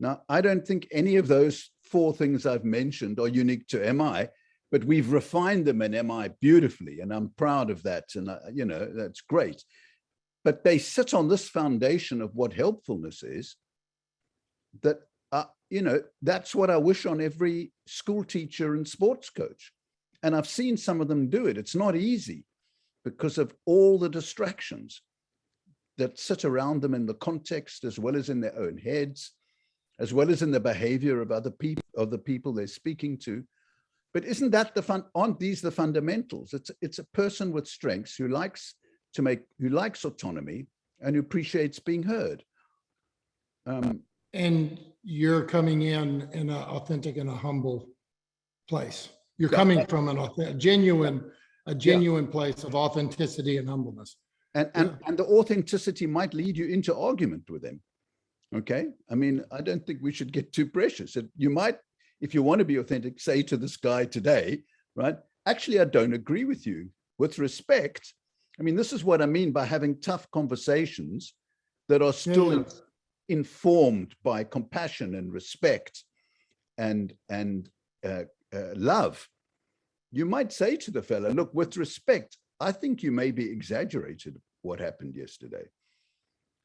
Now, I don't think any of those four things I've mentioned are unique to MI, but we've refined them in MI beautifully, and I'm proud of that. And, that's great. But they sit on this foundation of what helpfulness is, that, that's what I wish on every school teacher and sports coach. And I've seen some of them do it. It's not easy because of all the distractions that sit around them in the context, as well as in their own heads, as well as in the behavior of other people, of the people they're speaking to. But isn't that aren't these the fundamentals? It's a person with strengths who likes autonomy and who appreciates being heard. And you're coming in an authentic and a humble place. You're coming from a genuine place of authenticity and humbleness. And the authenticity might lead you into argument with them. Okay. I mean, I don't think we should get too precious. You might, if you want to be authentic, say to this guy today, right? Actually, I don't agree with you. With respect, I mean, this is what I mean by having tough conversations that are still Yeah. informed by compassion and respect and love. You might say to the fella, look, with respect, I think you maybe exaggerated what happened yesterday,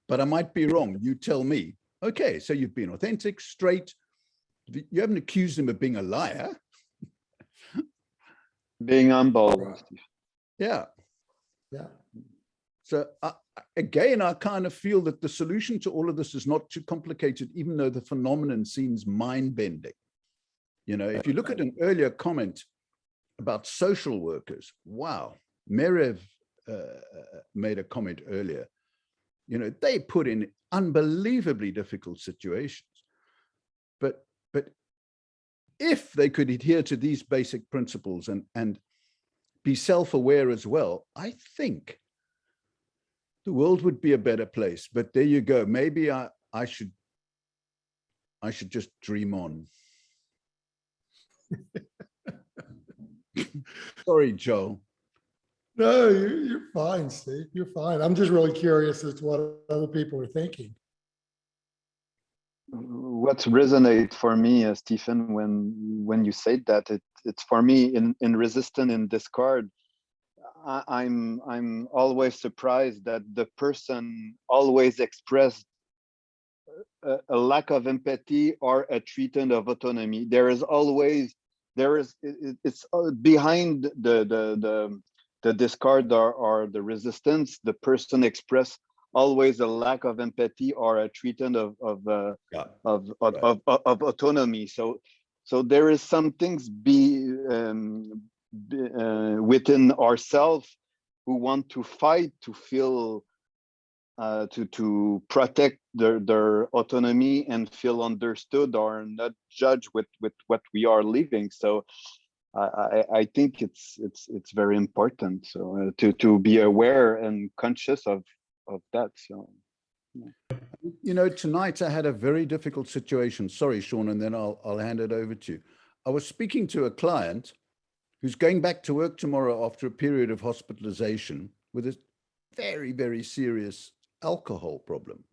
but I might be wrong. You tell me. Okay, so you've been authentic, straight. You haven't accused him of being a liar. Being humble. Right. Yeah. Yeah. So again, I kind of feel that the solution to all of this is not too complicated, even though the phenomenon seems mind-bending. You know, if you look at an earlier comment about social workers, wow, Merev made a comment earlier. You know, they put in unbelievably difficult situations. But if they could adhere to these basic principles and be self-aware as well, I think the world would be a better place. But there you go. Maybe I should just dream on. Sorry, Joe. No, you're fine, Steve. You're fine. I'm just really curious as to what other people are thinking. What resonates for me, Stephen, when you said that, it's for me in resistance and discard. I'm always surprised that the person always expressed a lack of empathy or a treatment of autonomy. It's behind the discard or the resistance. The person express always a lack of empathy or a treatment of autonomy. So there is some things within ourselves who want to fight to feel to protect their autonomy and feel understood or not judged with what we are living. So I think it's very important to be aware and conscious of that. So yeah. You know, tonight I had a very difficult situation. Sorry, Shaun, and then I'll hand it over to you. I was speaking to a client who's going back to work tomorrow after a period of hospitalization with a very, very serious alcohol problem.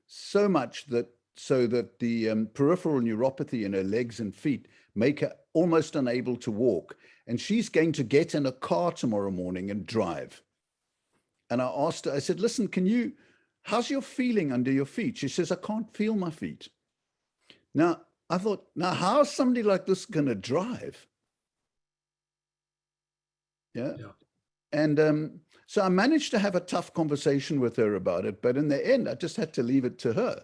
So much that the peripheral neuropathy in her legs and feet make her almost unable to walk. And she's going to get in a car tomorrow morning and drive. And I asked her, I said, listen, how's your feeling under your feet? She says, I can't feel my feet. Now, I thought, now how's somebody like this going to drive? Yeah. And so I managed to have a tough conversation with her about it, but in the end, I just had to leave it to her.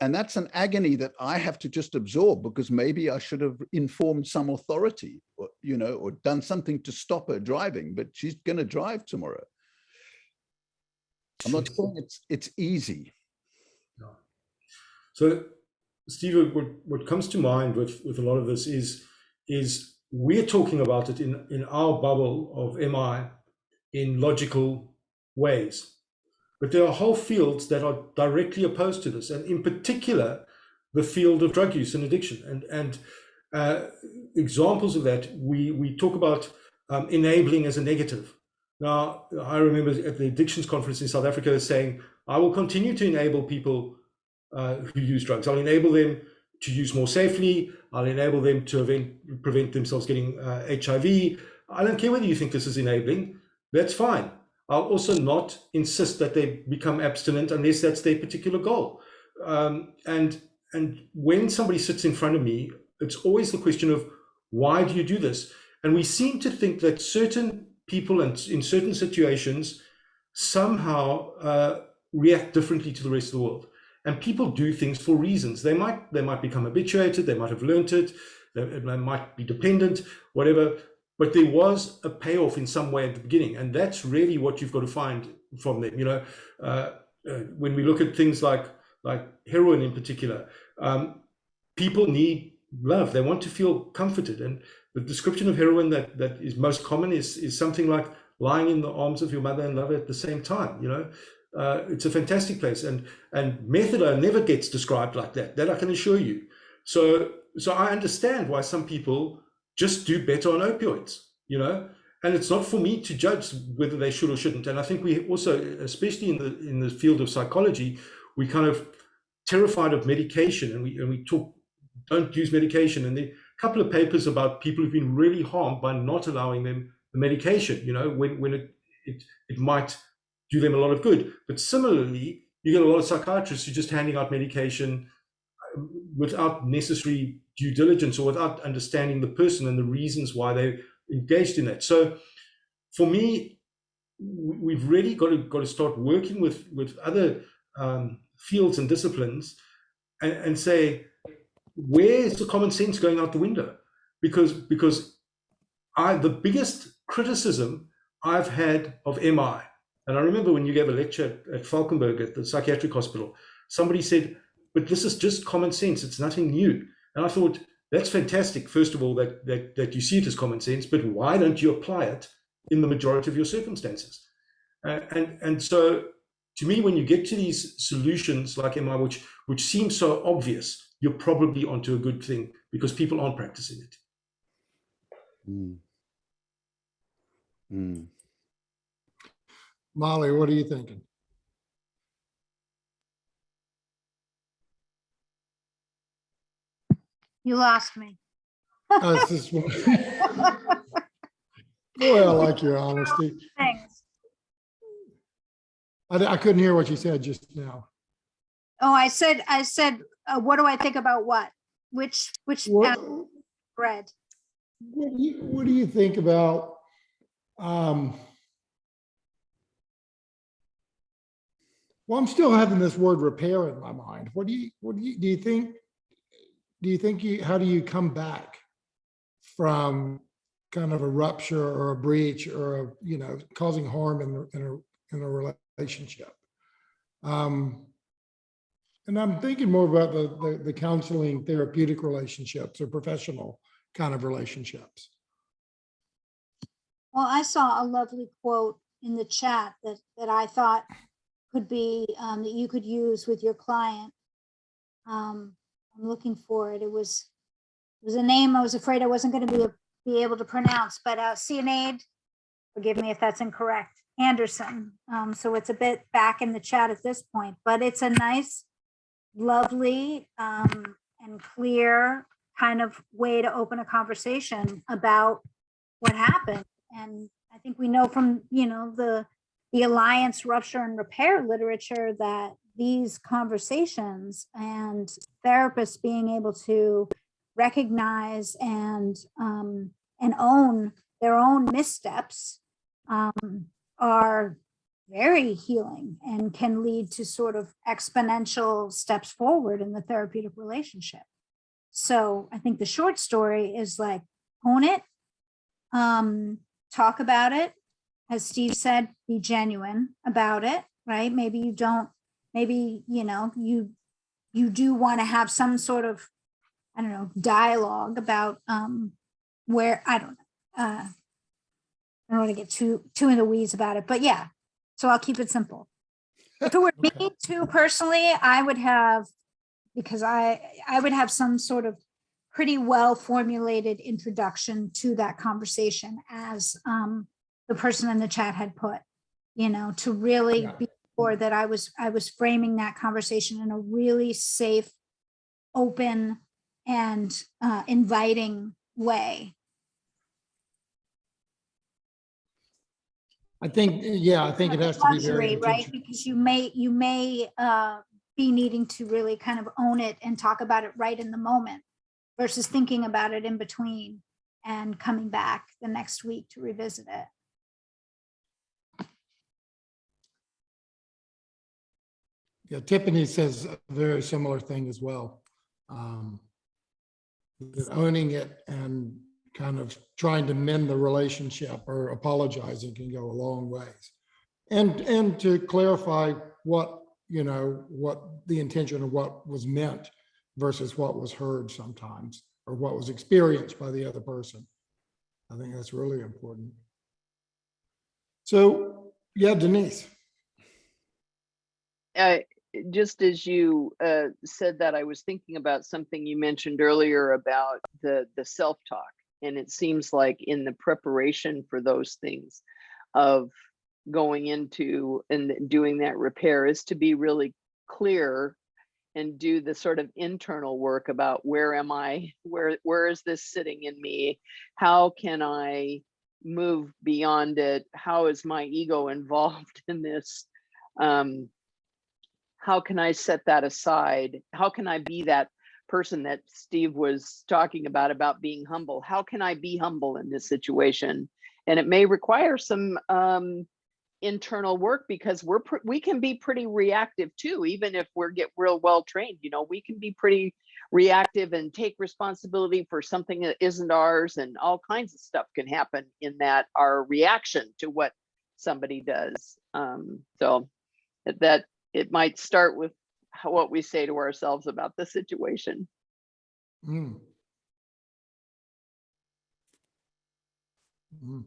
And that's an agony that I have to just absorb, because maybe I should have informed some authority, or, you know, or done something to stop her driving, but she's going to drive tomorrow. I'm not saying it's easy. No. So, Steve, what comes to mind with a lot of this is we're talking about it in our bubble of MI in logical ways. But there are whole fields that are directly opposed to this, and in particular, the field of drug use and addiction. And examples of that, we talk about enabling as a negative. Now, I remember at the addictions conference in South Africa saying, I will continue to enable people who use drugs. I'll enable them to use more safely. I'll enable them to prevent themselves getting HIV. I don't care whether you think this is enabling. That's fine. I'll also not insist that they become abstinent unless that's their particular goal. And when somebody sits in front of me, it's always the question of, why do you do this? And we seem to think that certain people and in certain situations somehow react differently to the rest of the world. And people do things for reasons. They might become habituated, they might have learned it, they might be dependent, whatever. But there was a payoff in some way at the beginning, and that's really what you've got to find from them. You know, when we look at things like heroin in particular, people need love. They want to feel comforted, and the description of heroin that is most common is something like lying in the arms of your mother and lover at the same time. You know, it's a fantastic place, and methadone never gets described like that. That I can assure you. So I understand why some people just do better on opioids. you know, and it's not for me to judge whether they should or shouldn't. And I think we also, especially in the field of psychology, we kind of terrified of medication, and we talk, don't use medication. And there are a couple of papers about people who've been really harmed by not allowing them the medication, you know, when it might do them a lot of good. But similarly, you get a lot of psychiatrists who are just handing out medication without necessary due diligence or without understanding the person and the reasons why they're engaged in that. So for me, we've really got to start working with other fields and disciplines and say, where's the common sense going out the window? Because the biggest criticism I've had of MI, and I remember when you gave a lecture at Falkenberg at the psychiatric hospital, somebody said, but this is just common sense, it's nothing new. And I thought, that's fantastic, first of all, that you see it as common sense, but why don't you apply it in the majority of your circumstances? And so to me, when you get to these solutions like MI, which seem so obvious, you're probably onto a good thing because people aren't practicing it. Mm. Mm. Molly, what are you thinking? You lost me. It's just, boy, I like your honesty. Thanks. I couldn't hear what you said just now. Oh, I said, what do I think about what? Which What, bread? what do you think about well, I'm still having this word repair in my mind. What do you think how do you come back from kind of a rupture or a breach or a, you know, causing harm in a relationship? And I'm thinking more about the counseling therapeutic relationships or professional kind of relationships. Well, I saw a lovely quote in the chat that I thought could be that you could use with your client. I'm looking for it. It was a name I was afraid I wasn't going to be able to pronounce, but Sinead, forgive me if that's incorrect, Anderson. So it's a bit back in the chat at this point, but it's a nice, lovely and clear kind of way to open a conversation about what happened. And I think we know from, you know, the Alliance Rupture and Repair literature that these conversations and therapists being able to recognize and own their own missteps are very healing and can lead to sort of exponential steps forward in the therapeutic relationship. So I think the short story is like, own it, talk about it. As Steve said, be genuine about it, right? Maybe you don't, maybe, you know, you do want to have some sort of, I don't know, dialogue about where, I don't want to get too in the weeds about it, but yeah, so I'll keep it simple. If it were me too personally, I would have, because I would have some sort of pretty well formulated introduction to that conversation, as the person in the chat had put, you know, to really be sure that I was framing that conversation in a really safe, open, and inviting way. I think, yeah, I think it has to be very right, because you may be needing to really kind of own it and talk about it right in the moment versus thinking about it in between and coming back the next week to revisit it. Yeah, Tiffany says a very similar thing as well. Owning it and kind of trying to mend the relationship or apologizing can go a long ways. And to clarify what, you know, what the intention of what was meant versus what was heard sometimes, or what was experienced by the other person. I think that's really important. So, yeah, Denise. Just as you said that, I was thinking about something you mentioned earlier about the self-talk And it seems like in the preparation for those things of going into and doing that repair is to be really clear and do the sort of internal work about where am I, where is this sitting in me? How can I move beyond it? How is my ego involved in this? How can I set that aside? How can I be that person that Steve was talking about being humble? How can I be humble in this situation? And it may require some internal work, because we can be pretty reactive too, even if we're get real well trained. You know, we can be pretty reactive and take responsibility for something that isn't ours, and all kinds of stuff can happen in that, our reaction to what somebody does. So that it might start with what we say to ourselves about the situation. Mm. Mm.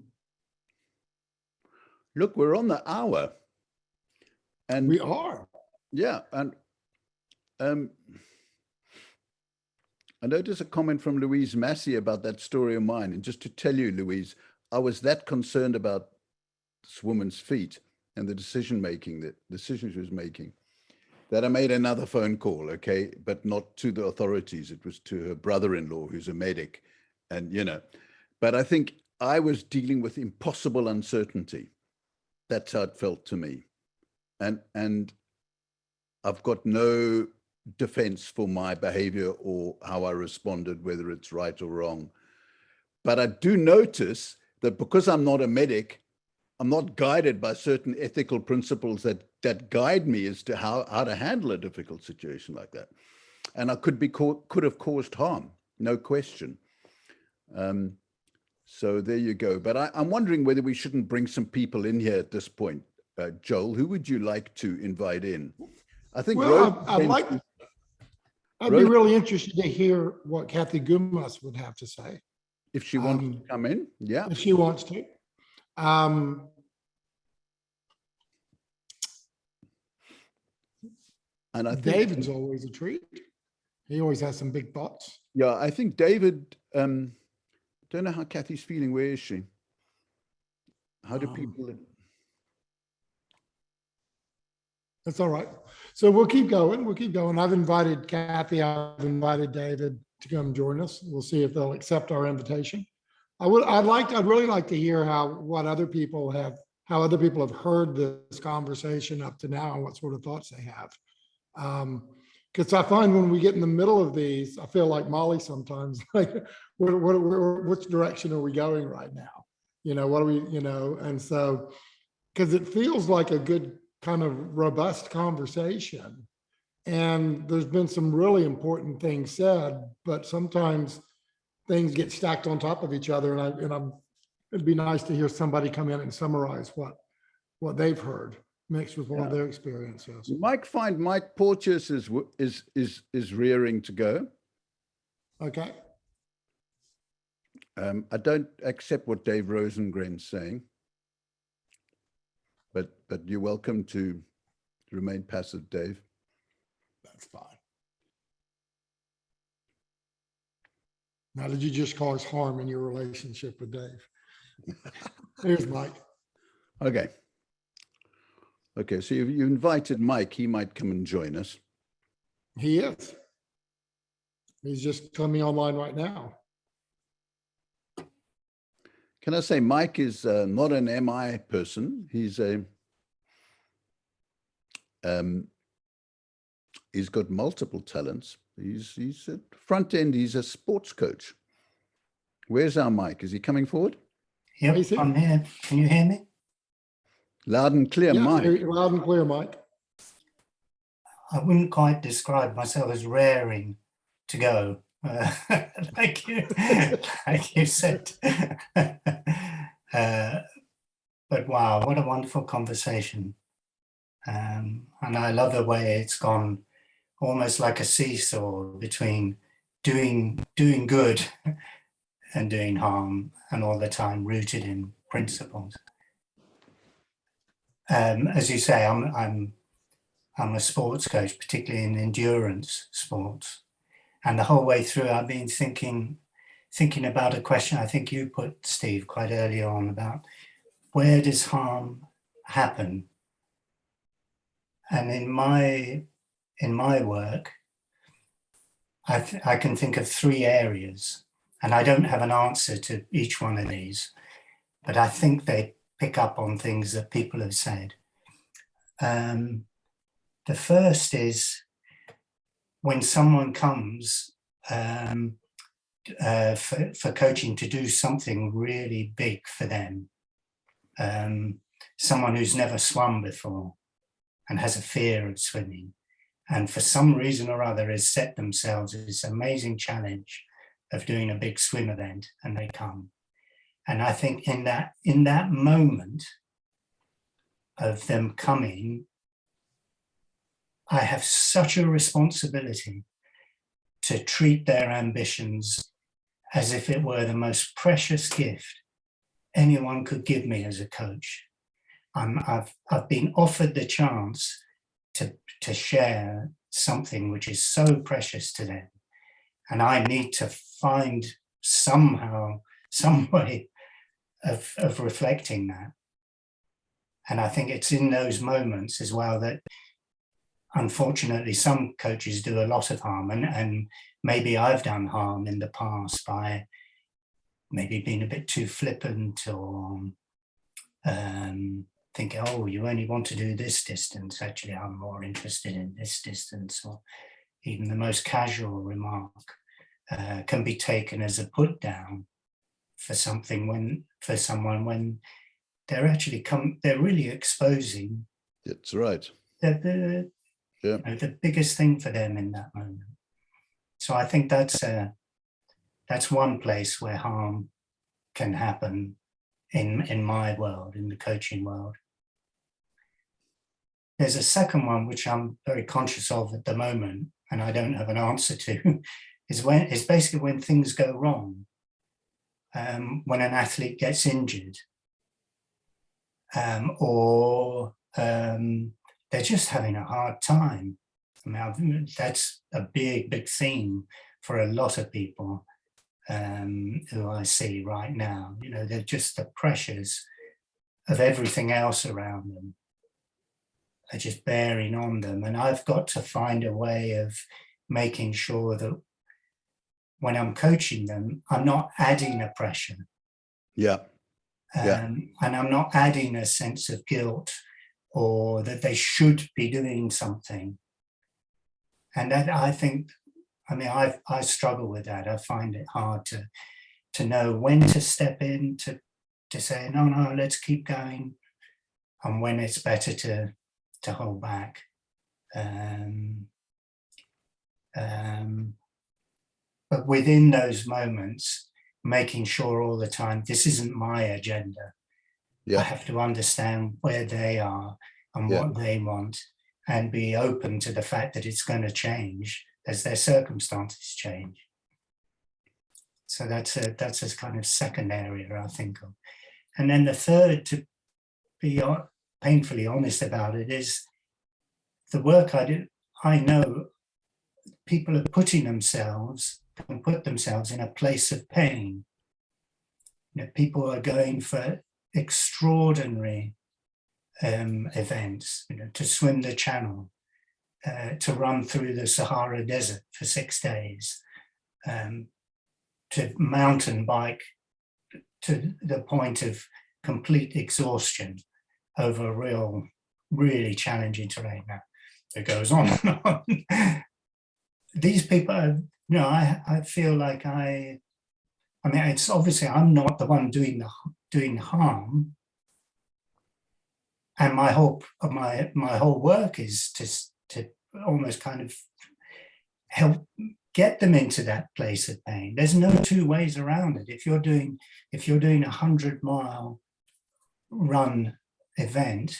Look, we're on the hour. And We are. yeah, and I noticed a comment from Louise Massey about that story of mine. And just to tell you, Louise, I was that concerned about this woman's feet and the decisions she was making, that I made another phone call, okay, but not to the authorities. It was to her brother-in-law, who's a medic, and but I think I was dealing with impossible uncertainty. That's how it felt to me, and I've got no defense for my behavior or how I responded, whether it's right or wrong. But I do notice that because I'm not a medic, I'm not guided by certain ethical principles that guide me as to how to handle a difficult situation like that. And I could have caused harm, no question. So there you go. But I'm wondering whether we shouldn't bring some people in here at this point. Joel, who would you like to invite in? I think Well, I'd be really interested to hear what Kathy Gumas would have to say. If she wants to come in, yeah. If she wants to. And I think David's always a treat. He always has some big thoughts. Yeah, I think David, don't know how Kathy's feeling. Where is she? How do people... That's all right. So we'll keep going. We'll keep going. I've invited Kathy. I've invited David to come join us. We'll see if they'll accept our invitation. I'd really like to hear how other people have heard this conversation up to now and what sort of thoughts they have. Because I find when we get in the middle of these, I feel like Molly sometimes, like, which direction are we going right now? What are we, and so, because it feels like a good kind of robust conversation. And there's been some really important things said, but sometimes things get stacked on top of each other. And it'd be nice to hear somebody come in and summarize what they've heard mixed with what their experience is. You might find Mike Porteous is rearing to go. Okay. I don't accept what Dave Rosengren's saying, but you're welcome to remain passive, Dave. That's fine. Now, did you just cause harm in your relationship with Dave? Here's Mike. Okay. Okay, so you invited Mike. He might come and join us. He is. He's just coming online right now. Can I say Mike is not an MI person. He's he's got multiple talents. He's at front end. He's a sports coach. Where's our Mike? Is he coming forward? Yep, I'm here. Can you hear me? Loud and clear, Yeah, Mike. loud and clear, Mike. I wouldn't quite describe myself as raring to go, like you said. But wow, what a wonderful conversation. And I love the way it's gone almost like a seesaw between doing good and doing harm, and all the time rooted in principles. As you say, I'm a sports coach, particularly in endurance sports. And the whole way through, I've been thinking, thinking about a question I think you put, Steve, quite early on about where does harm happen? And in my work, I can think of 3 areas, and I don't have an answer to each one of these, but I think they pick up on things that people have said. The first is when someone comes for coaching to do something really big for them, someone who's never swum before and has a fear of swimming, and for some reason or other has set themselves this amazing challenge of doing a big swim event, and they come. And I think in that moment of them coming, I have such a responsibility to treat their ambitions as if it were the most precious gift anyone could give me as a coach. I've been offered the chance to share something which is so precious to them, and I need to find somehow, some way of reflecting that. And I think it's in those moments as well that unfortunately some coaches do a lot of harm, and maybe I've done harm in the past by maybe being a bit too flippant, or thinking, oh, you only want to do this distance, actually I'm more interested in this distance, or even the most casual remark can be taken as a put down for something for someone when they're actually they're really exposing. That's right. The biggest thing for them in that moment. So I think that's one place where harm can happen in my world, in the coaching world. There's a second one which I'm very conscious of at the moment, and I don't have an answer to, is basically when things go wrong. When an athlete gets injured, or they're just having a hard time. I mean, that's a big theme for a lot of people who I see right now. You know, they're just the pressures of everything else around them are just bearing on them. And I've got to find a way of making sure that when I'm coaching them, I'm not adding a pressure. Yeah. And I'm not adding a sense of guilt or that they should be doing something. And that, I think, I mean, I struggle with that. I find it hard to know when to step in, to say, no, let's keep going, and when it's better to hold back. But within those moments, making sure all the time, this isn't my agenda. I have to understand where they are and what they want, and be open to the fact that it's going to change as their circumstances change. So that's a kind of second area I think of. And then the third, to be painfully honest about it, is the work I do. I know people are put themselves in a place of pain. You know, people are going for extraordinary events, you know, to swim the Channel, to run through the Sahara Desert for 6 days, to mountain bike to the point of complete exhaustion over really challenging terrain. Now, it goes on and on. These people are, you know, I feel like I mean, it's obviously I'm not the one doing harm, and my whole work is to almost kind of help get them into that place of pain. There's no two ways around it. If you're doing a 100-mile run event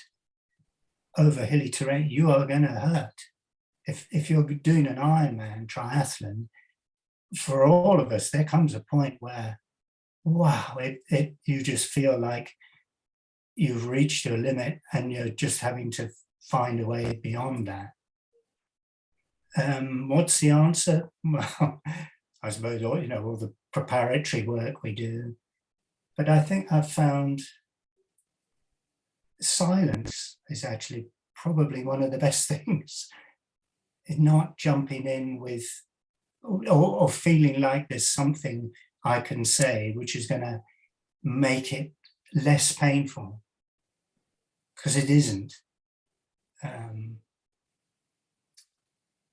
over hilly terrain, you are going to hurt. If you're doing an Ironman triathlon, for all of us, there comes a point where, wow, you just feel like you've reached your limit and you're just having to find a way beyond that. What's the answer? Well, I suppose, you know, all the preparatory work we do. But I think I've found silence is actually probably one of the best things. Not jumping in with or feeling like there's something I can say which is going to make it less painful, because it isn't.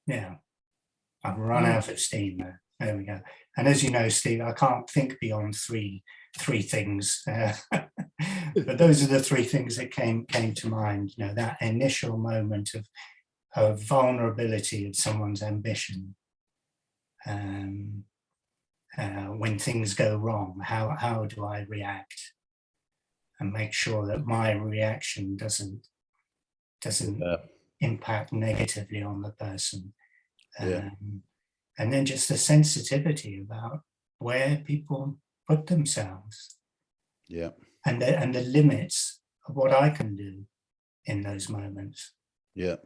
Yeah, I've run out of steam there. There we go. And as you know, Steve, I can't think beyond three things. But those are the three things that came to mind. You know, that initial moment of vulnerability of someone's ambition. When things go wrong, how do I react, and make sure that my reaction doesn't impact negatively on the person. And then just the sensitivity about where people put themselves. Yeah. And the limits of what I can do in those moments. Yeah.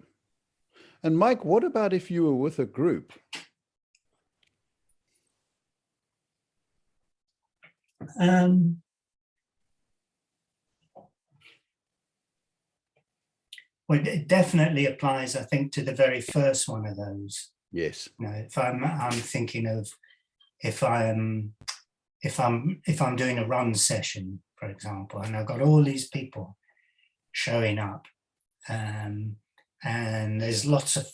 And Mike, what about if you were with a group? Well, it definitely applies, I think, to the very first one of those. Yes. You know, if I'm thinking of if I'm doing a run session, for example, and I've got all these people showing up, and there's lots of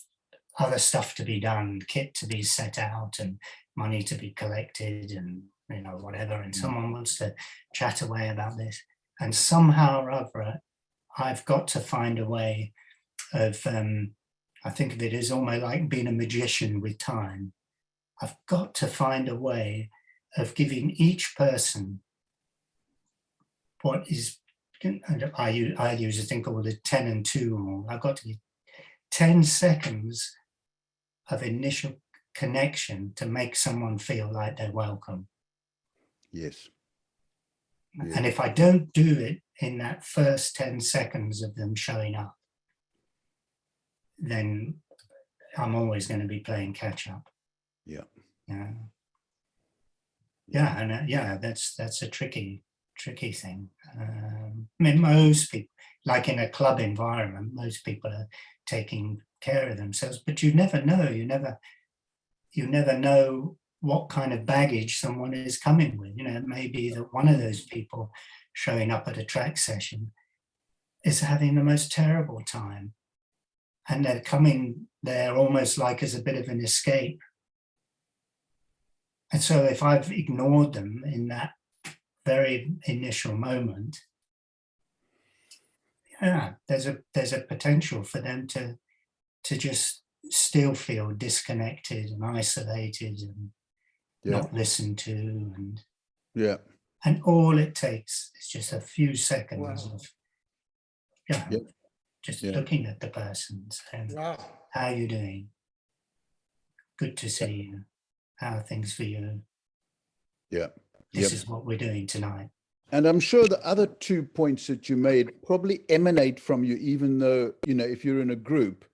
other stuff to be done, kit to be set out, and money to be collected, and you know, whatever, and someone wants to chat away about this, and somehow or other I've got to find a way of I think of it as almost like being a magician with time. I've got to find a way of giving each person what is, I use a thing called the 10 and 2 rule. I've got to give 10 seconds of initial connection to make someone feel like they're welcome. Yes. And if I don't do it in that first 10 seconds of them showing up, then I'm always going to be playing catch up. Yeah. That's a tricky thing. I mean, most people, like in a club environment, most people are taking care of themselves, but you never know. You never know what kind of baggage someone is coming with. You know, it may be that one of those people showing up at a track session is having the most terrible time, and they're coming there almost like as a bit of an escape. And so if I've ignored them in that very initial moment, there's a potential for them to just still feel disconnected and isolated and not listened to, and all it takes is just a few seconds of looking at the person and how are you doing? Good to see you. How are things for you? This is what we're doing tonight. And I'm sure the other 2 points that you made probably emanate from you, even though, you know, if you're in a group,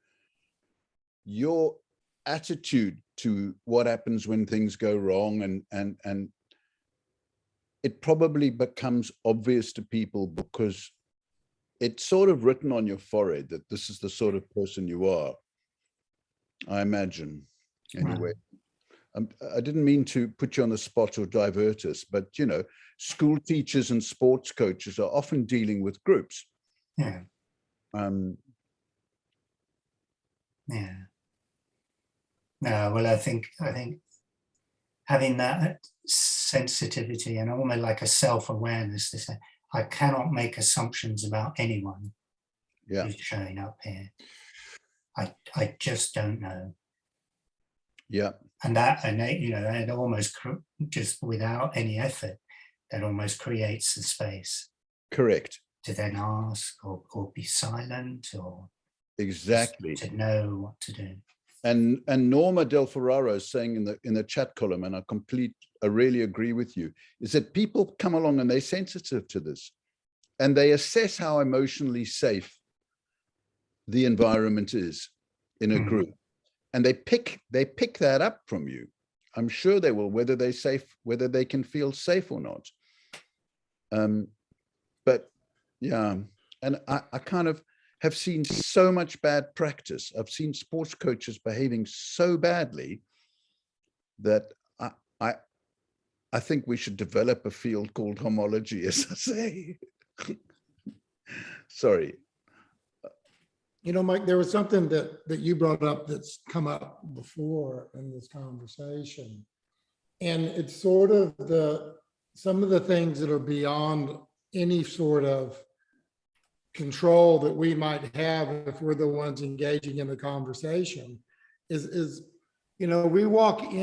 your attitude to what happens when things go wrong, and it probably becomes obvious to people because it's sort of written on your forehead that this is the sort of person you are, I imagine. Anyway, I didn't mean to put you on the spot or divert us, but, you know, school teachers and sports coaches are often dealing with groups. Yeah. No, well, I think having that sensitivity and almost like a self-awareness to say, I cannot make assumptions about anyone who's showing up here. I just don't know. Yeah. And you know, it almost just without any effort, that almost creates the space. Correct. To then ask or be silent or exactly to know what to do. And Norma Del Ferraro is saying in the chat column, and I really agree with you, is that people come along and they're sensitive to this, and they assess how emotionally safe the environment is in a group, and they pick that up from you. I'm sure they will, whether they can feel safe or not. But yeah, and I kind of have seen so much bad practice. I've seen sports coaches behaving so badly that I think we should develop a field called homology, as I say. Sorry. You know, Mike, there was something that you brought up that's come up before in this conversation. And it's sort of some of the things that are beyond any sort of control that we might have if we're the ones engaging in the conversation is, you know, we walk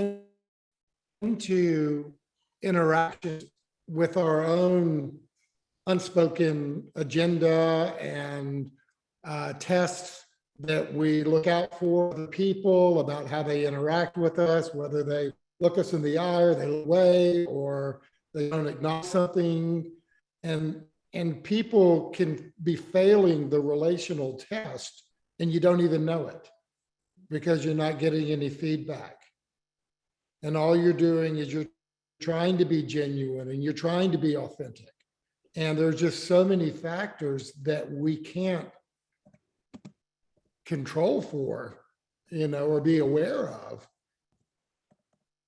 into interactions with our own unspoken agenda and tests that we look out for the people about how they interact with us, whether they look us in the eye or they look away or they don't acknowledge something. And people can be failing the relational test and you don't even know it because you're not getting any feedback. And all you're doing is you're trying to be genuine and you're trying to be authentic. And there's just so many factors that we can't control for, you know, or be aware of,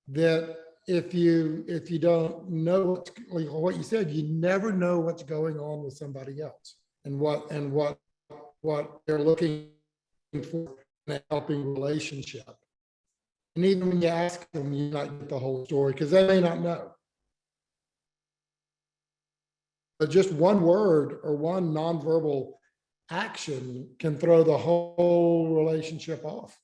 that if you don't know what's, like what you said, you never know what's going on with somebody else and what they're looking for in a helping relationship. And even when you ask them, you might get the whole story because they may not know. But just one word or one nonverbal action can throw the whole relationship off.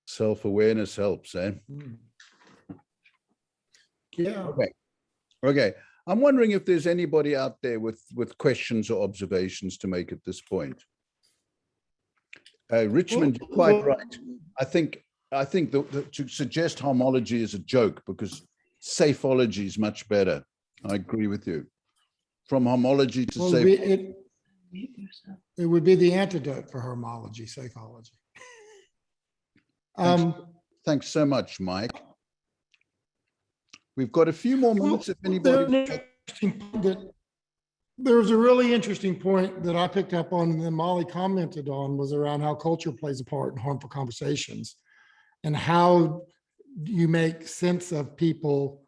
Self-awareness helps, eh? Yeah. Okay. I'm wondering if there's anybody out there with questions or observations to make at this point. Richmond, you're quite right. I think to suggest homology is a joke because safeology is much better. I agree with you. From homology to safe. It would be the antidote for homology, safeology. Thanks so much, Mike. We've got a few more minutes if anybody. There was a really interesting point that I picked up on and then Molly commented on was around how culture plays a part in harmful conversations and how you make sense of people,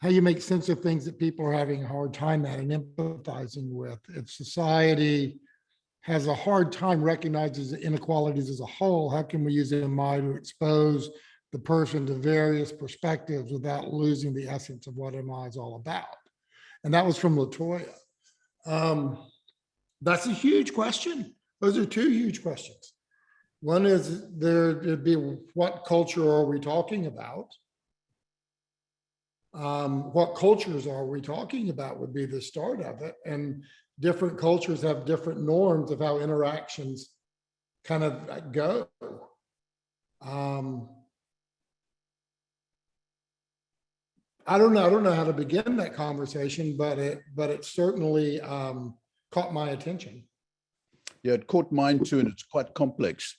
how you make sense of things that people are having a hard time at and empathizing with. If society has a hard time recognizing inequalities as a whole, how can we use MI to expose the person to various perspectives without losing the essence of what MI is all about? And that was from Latoya. That's a huge question. Those are two huge questions. One is there'd be what culture are we talking about? What cultures are we talking about would be the start of it. And different cultures have different norms of how interactions kind of go. I don't know how to begin that conversation, but it certainly caught my attention. Yeah, it caught mine too, and it's quite complex.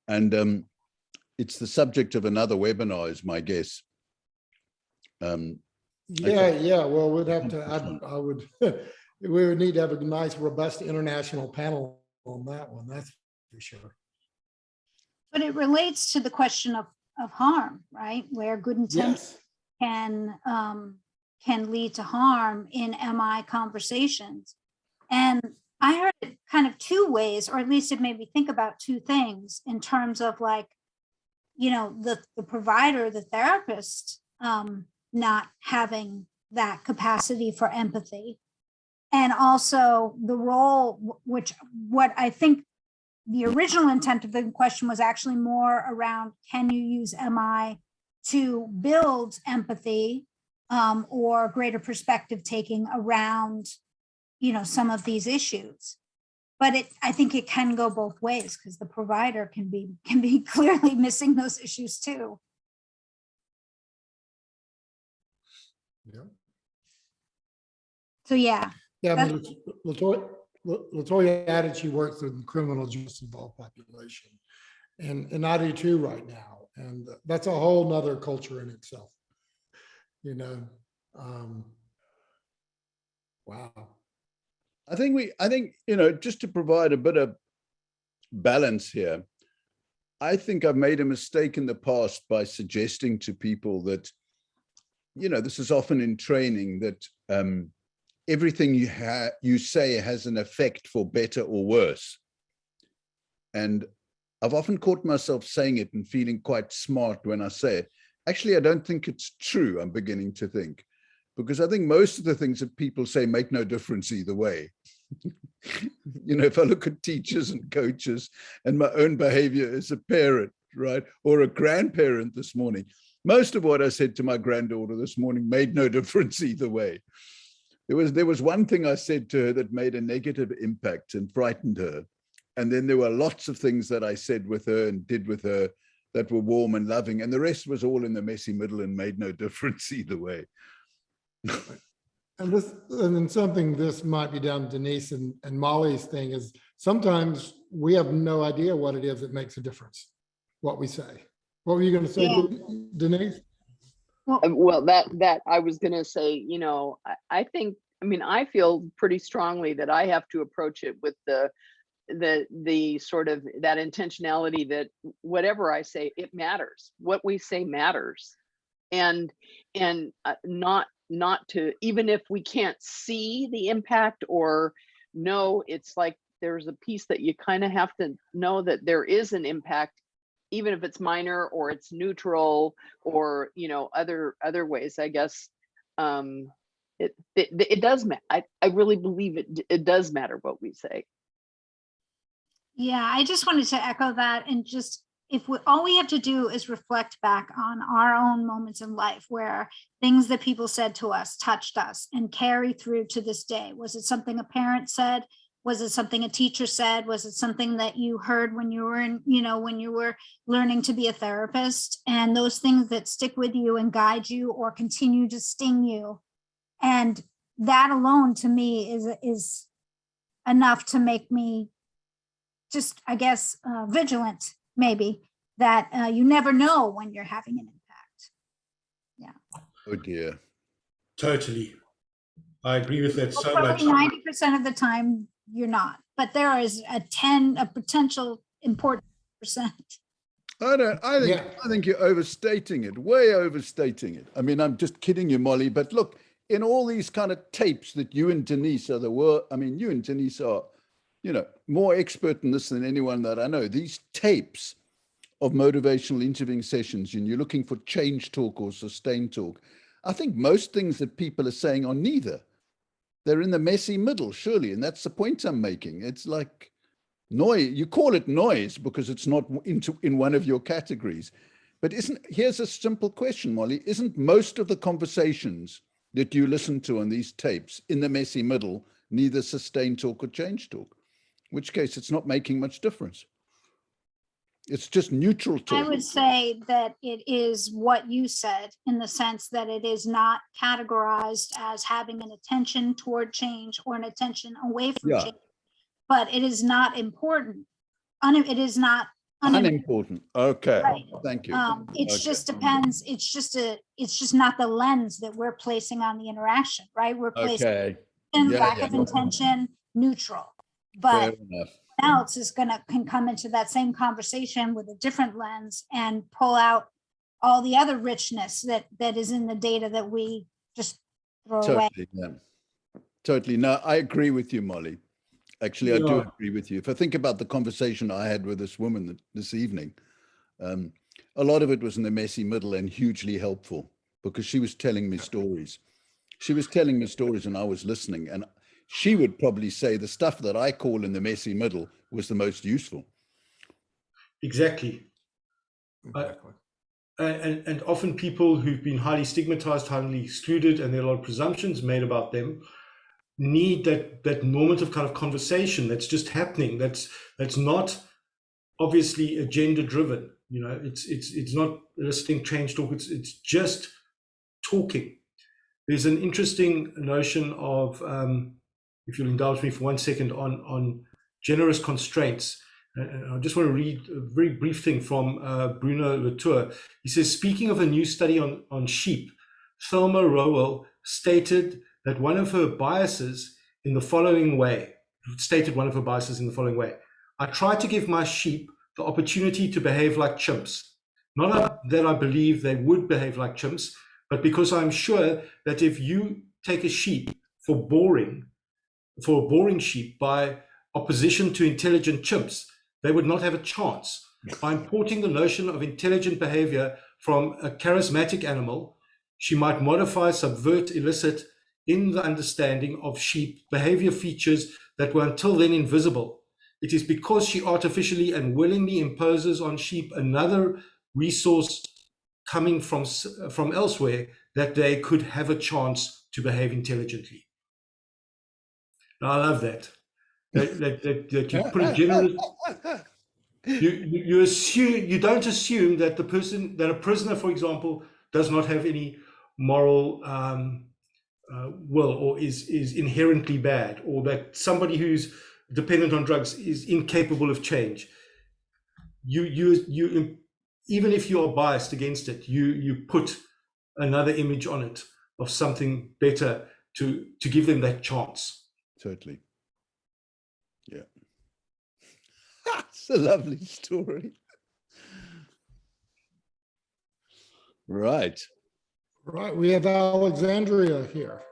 And it's the subject of another webinar, is my guess. Yeah. Well, we'd have to, we would need to have a nice, robust international panel on that one. That's for sure. But it relates to the question of harm, right? Where good intent can lead to harm in MI conversations. And I heard it kind of two ways, or at least it made me think about two things in terms of like, you know, the provider, the therapist, not having that capacity for empathy. And also the role, what I think the original intent of the question was actually more around, can you use MI to build empathy or greater perspective taking around, you know, some of these issues? But I think it can go both ways because the provider can be clearly missing those issues too. Yeah. So yeah. Yeah, I mean, Latoya added she works with criminal justice involved population. And I do too right now. And that's a whole nother culture in itself. You know, wow. I think, you know, just to provide a bit of balance here, I think I've made a mistake in the past by suggesting to people that, you know, this is often in training, that everything you say has an effect for better or worse. And I've often caught myself saying it and feeling quite smart when I say it. Actually, I don't think it's true, I'm beginning to think, because I think most of the things that people say make no difference either way. You know, if I look at teachers and coaches and my own behavior as a parent, right, or a grandparent this morning, most of what I said to my granddaughter this morning made no difference either way. There was one thing I said to her that made a negative impact and frightened her. And then there were lots of things that I said with her and did with her that were warm and loving. And the rest was all in the messy middle and made no difference either way. And then something this might be down to Denise and Molly's thing is sometimes we have no idea what it is that makes a difference, what we say. What were you going to say, Yeah. Denise? Well, that I was going to say, you know, I think, I mean, I feel pretty strongly that I have to approach it with the sort of that intentionality that whatever I say, it matters. What we say matters, and not to, even if we can't see the impact or know, it's like there's a piece that you kind of have to know that there is an impact, even if it's minor or it's neutral or, you know, other ways, I guess. It does matter. I really believe it does matter what we say. Yeah, I just wanted to echo that, and just all we have to do is reflect back on our own moments in life where things that people said to us touched us and carry through to this day. Was it something a parent said? Was it something a teacher said? Was it something that you heard when you were when you were learning to be a therapist? And those things that stick with you and guide you or continue to sting you. And that alone to me is enough to make me just, I guess, vigilant, maybe, that you never know when you're having an impact. Yeah. Oh dear. Totally. I agree with that so much. 90% of the time you're not, but there is a potential important percent. I think you're overstating it, way overstating it. I mean, I'm just kidding you, Molly, but look, in all these kind of tapes that you and Denise are you and Denise are, you know, more expert in this than anyone that I know. These tapes of motivational interviewing sessions, and you're looking for change talk or sustained talk. I think most things that people are saying are neither. They're in the messy middle, surely. And that's the point I'm making. It's like noise. You call it noise because it's not in one of your categories. But here's a simple question, Molly. Isn't most of the conversations that you listen to on these tapes in the messy middle neither sustained talk or change talk? In which case it's not making much difference. It's just neutral talk. I would say that it is what you said, in the sense that it is not categorized as having an attention toward change or an attention away from change, but it is not important. It is not unimportant. Okay. Right. Thank you. Just depends. It's just not the lens that we're placing on the interaction, right? We're placing lack of intention, neutral. But else can come into that same conversation with a different lens and pull out all the other richness that is in the data that we just throw away. Yeah. Totally. No, I agree with you, Molly. Actually, I do agree with you. If I think about the conversation I had with this woman this evening, a lot of it was in the messy middle and hugely helpful because she was telling me stories. She was telling me stories and I was listening, and she would probably say the stuff that I call in the messy middle was the most useful. Exactly. And often people who've been highly stigmatized, highly excluded, and there are a lot of presumptions made about them, need that normative kind of conversation that's just happening. That's not obviously agenda driven. You know, it's not eliciting change talk. It's just talking. There's an interesting notion of if you'll indulge me for 1 second, on generous constraints. And I just want to read a very brief thing from Bruno Latour. He says, speaking of a new study on sheep, Thelma Rowell stated one of her biases in the following way. I try to give my sheep the opportunity to behave like chimps. Not that I believe they would behave like chimps, but because I'm sure that if you take a sheep for a boring sheep by opposition to intelligent chimps, they would not have a chance. By importing the notion of intelligent behavior from a charismatic animal, she might modify, subvert, elicit in the understanding of sheep behavior features that were until then invisible. It is because she artificially and willingly imposes on sheep another resource coming from elsewhere that they could have a chance to behave intelligently. Now, I love that. That you put a generous. You don't assume that a prisoner, for example, does not have any moral will, or is inherently bad, or that somebody who's dependent on drugs is incapable of change. You even if you are biased against it, you put another image on it of something better to give them that chance. Totally. Yeah. It's a lovely story. Right. Right, we have Alexandria here.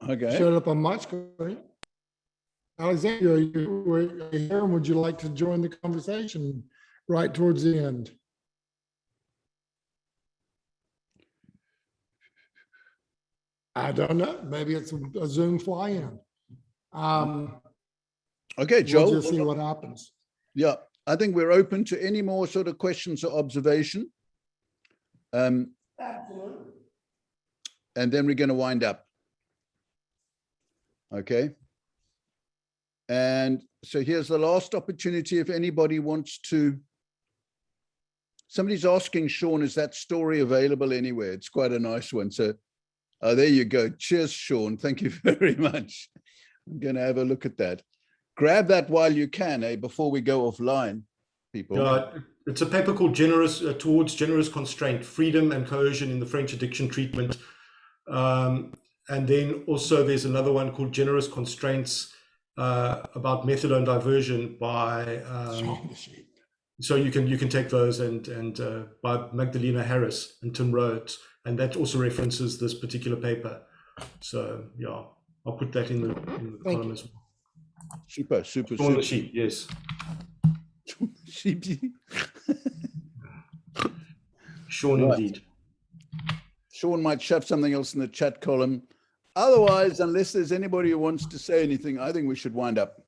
Okay. Showed up on my screen. Alexandria, you're here, and would you like to join the conversation right towards the end? I don't know. Maybe it's a Zoom fly-in. Okay, Joel. We'll just see what happens. Yeah, I think we're open to any more sort of questions or observation. Absolutely. And then we're going to wind up. Okay. And so here's the last opportunity. If anybody wants to, somebody's asking Shaun, is that story available anywhere? It's quite a nice one. So there you go. Cheers, Shaun. Thank you very much. I'm going to have a look at that. Grab that while you can, before we go offline, people. It's a paper called Towards Generous Constraint, Freedom and Coercion in the French Addiction Treatment. And then also there's another one called Generous Constraints about methadone diversion by so you can take those and by Magdalena Harris and Tim Rhodes, and that also references this particular paper. So yeah, I'll put that in the column as well. Super. On the sheet, yes. Sheepy. Shaun, right. Indeed. Shaun might shove something else in the chat column. Otherwise, unless there's anybody who wants to say anything, I think we should wind up.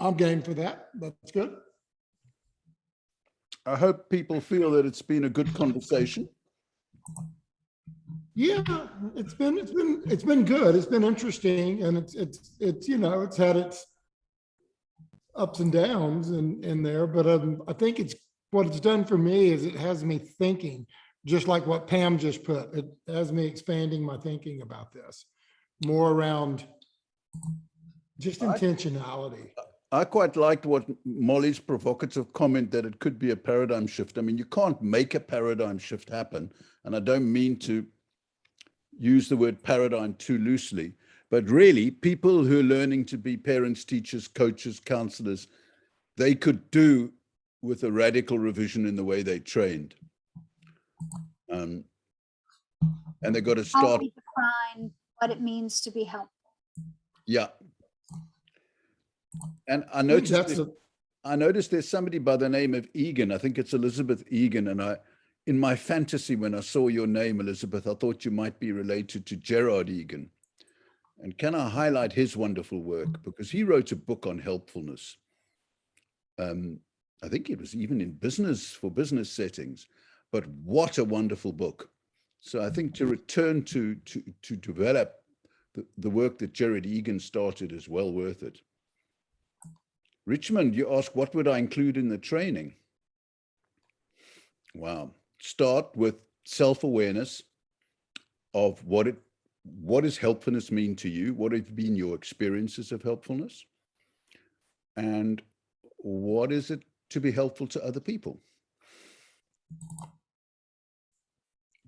I'm game for that. That's good. I hope people feel that it's been a good conversation. Yeah, it's been good. It's been interesting, and it's it's had its ups and downs in there. But I think what it's done for me is it has me thinking. Just like what Pam just put, it has me expanding my thinking about this, more around just intentionality. I quite liked what Molly's provocative comment that it could be a paradigm shift. I mean, you can't make a paradigm shift happen. And I don't mean to use the word paradigm too loosely, but really people who are learning to be parents, teachers, coaches, counselors, they could do with a radical revision in the way they trained. And they've got to start. How we define what it means to be helpful. Yeah. And I noticed there's somebody by the name of Egan. I think it's Elizabeth Egan. And in my fantasy, when I saw your name, Elizabeth, I thought you might be related to Gerard Egan. And can I highlight his wonderful work? Because he wrote a book on helpfulness. I think it was even in business, for business settings. But what a wonderful book. So I think to return to develop the work that Gerard Egan started is well worth it. Richmond, you ask, what would I include in the training? Wow. Start with self-awareness of what what does helpfulness mean to you? What have been your experiences of helpfulness? And what is it to be helpful to other people?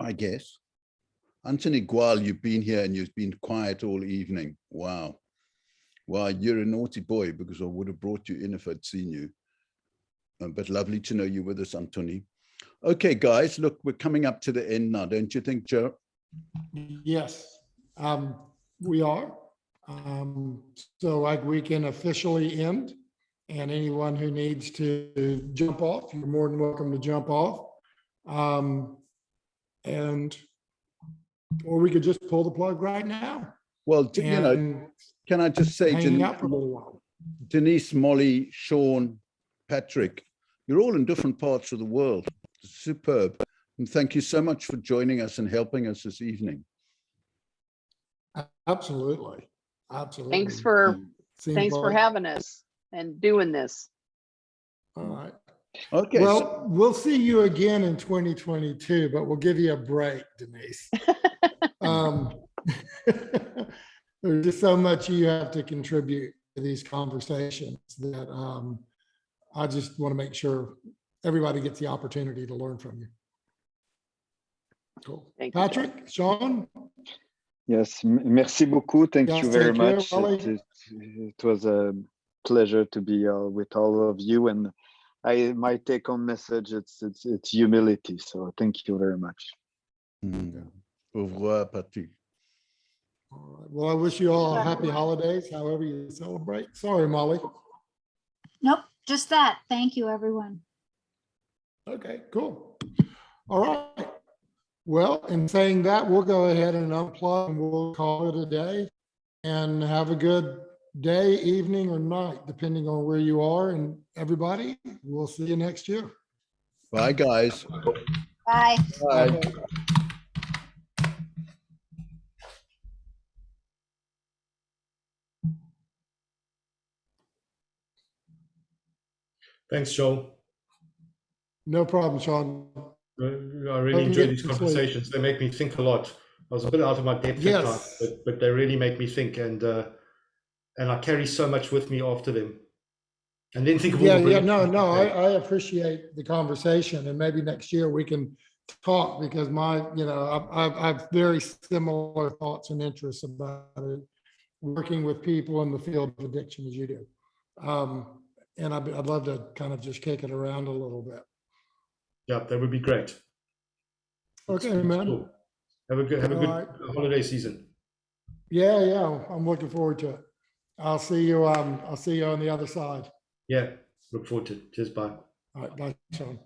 I guess. Anthony Gual, you've been here and you've been quiet all evening. Wow. Well, you're a naughty boy because I would have brought you in if I'd seen you. But lovely to know you with us, Anthony. Okay, guys, look, we're coming up to the end now, don't you think, Joe? Yes, we are. So we can officially end, and anyone who needs to jump off, you're more than welcome to jump off. Or we could just pull the plug right now. Well, you know, can I just say, hang out for a little while. Denise, Molly, Shaun, Patrick, you're all in different parts of the world. Superb. And thank you so much for joining us and helping us this evening. Absolutely. Absolutely. Thanks for like, having us and doing this. All right. Okay. Well, So, we'll see you again in 2022, but we'll give you a break, Denise. There's just so much you have to contribute to these conversations that I just want to make sure everybody gets the opportunity to learn from you. Cool. Thank you, Patrick, Shaun? Yes, merci beaucoup. Thank Yes, you very take care, much. Molly. It was a pleasure to be with all of you. And my take-home message, it's humility. So thank you very much. Au revoir, Patrick. All right. Well, I wish you all happy holidays, however you celebrate. Sorry, Molly. Nope, just that. Thank you, everyone. Okay, cool. All right. Well, in saying that, we'll go ahead and unplug and we'll call it a day, and have a good day, evening, or night, depending on where you are. And everybody, we'll see you next year. Bye, guys. Bye. Bye. Thanks, Joel. No problem, Shaun. I really enjoy these conversations. They make me think a lot. I was a bit out of my depth at times, but they really make me think, and I carry so much with me after them. And then think of all the brilliant things I appreciate the conversation, and maybe next year we can talk, because I've very similar thoughts and interests about it, working with people in the field of addiction as you do. And I'd love to kind of just kick it around a little bit. Yeah, that would be great. Okay, man. Cool. Have a good holiday season. Yeah, I'm looking forward to it. I'll see you on the other side. Yeah, look forward to it. Cheers, bye. All right, bye, Shaun.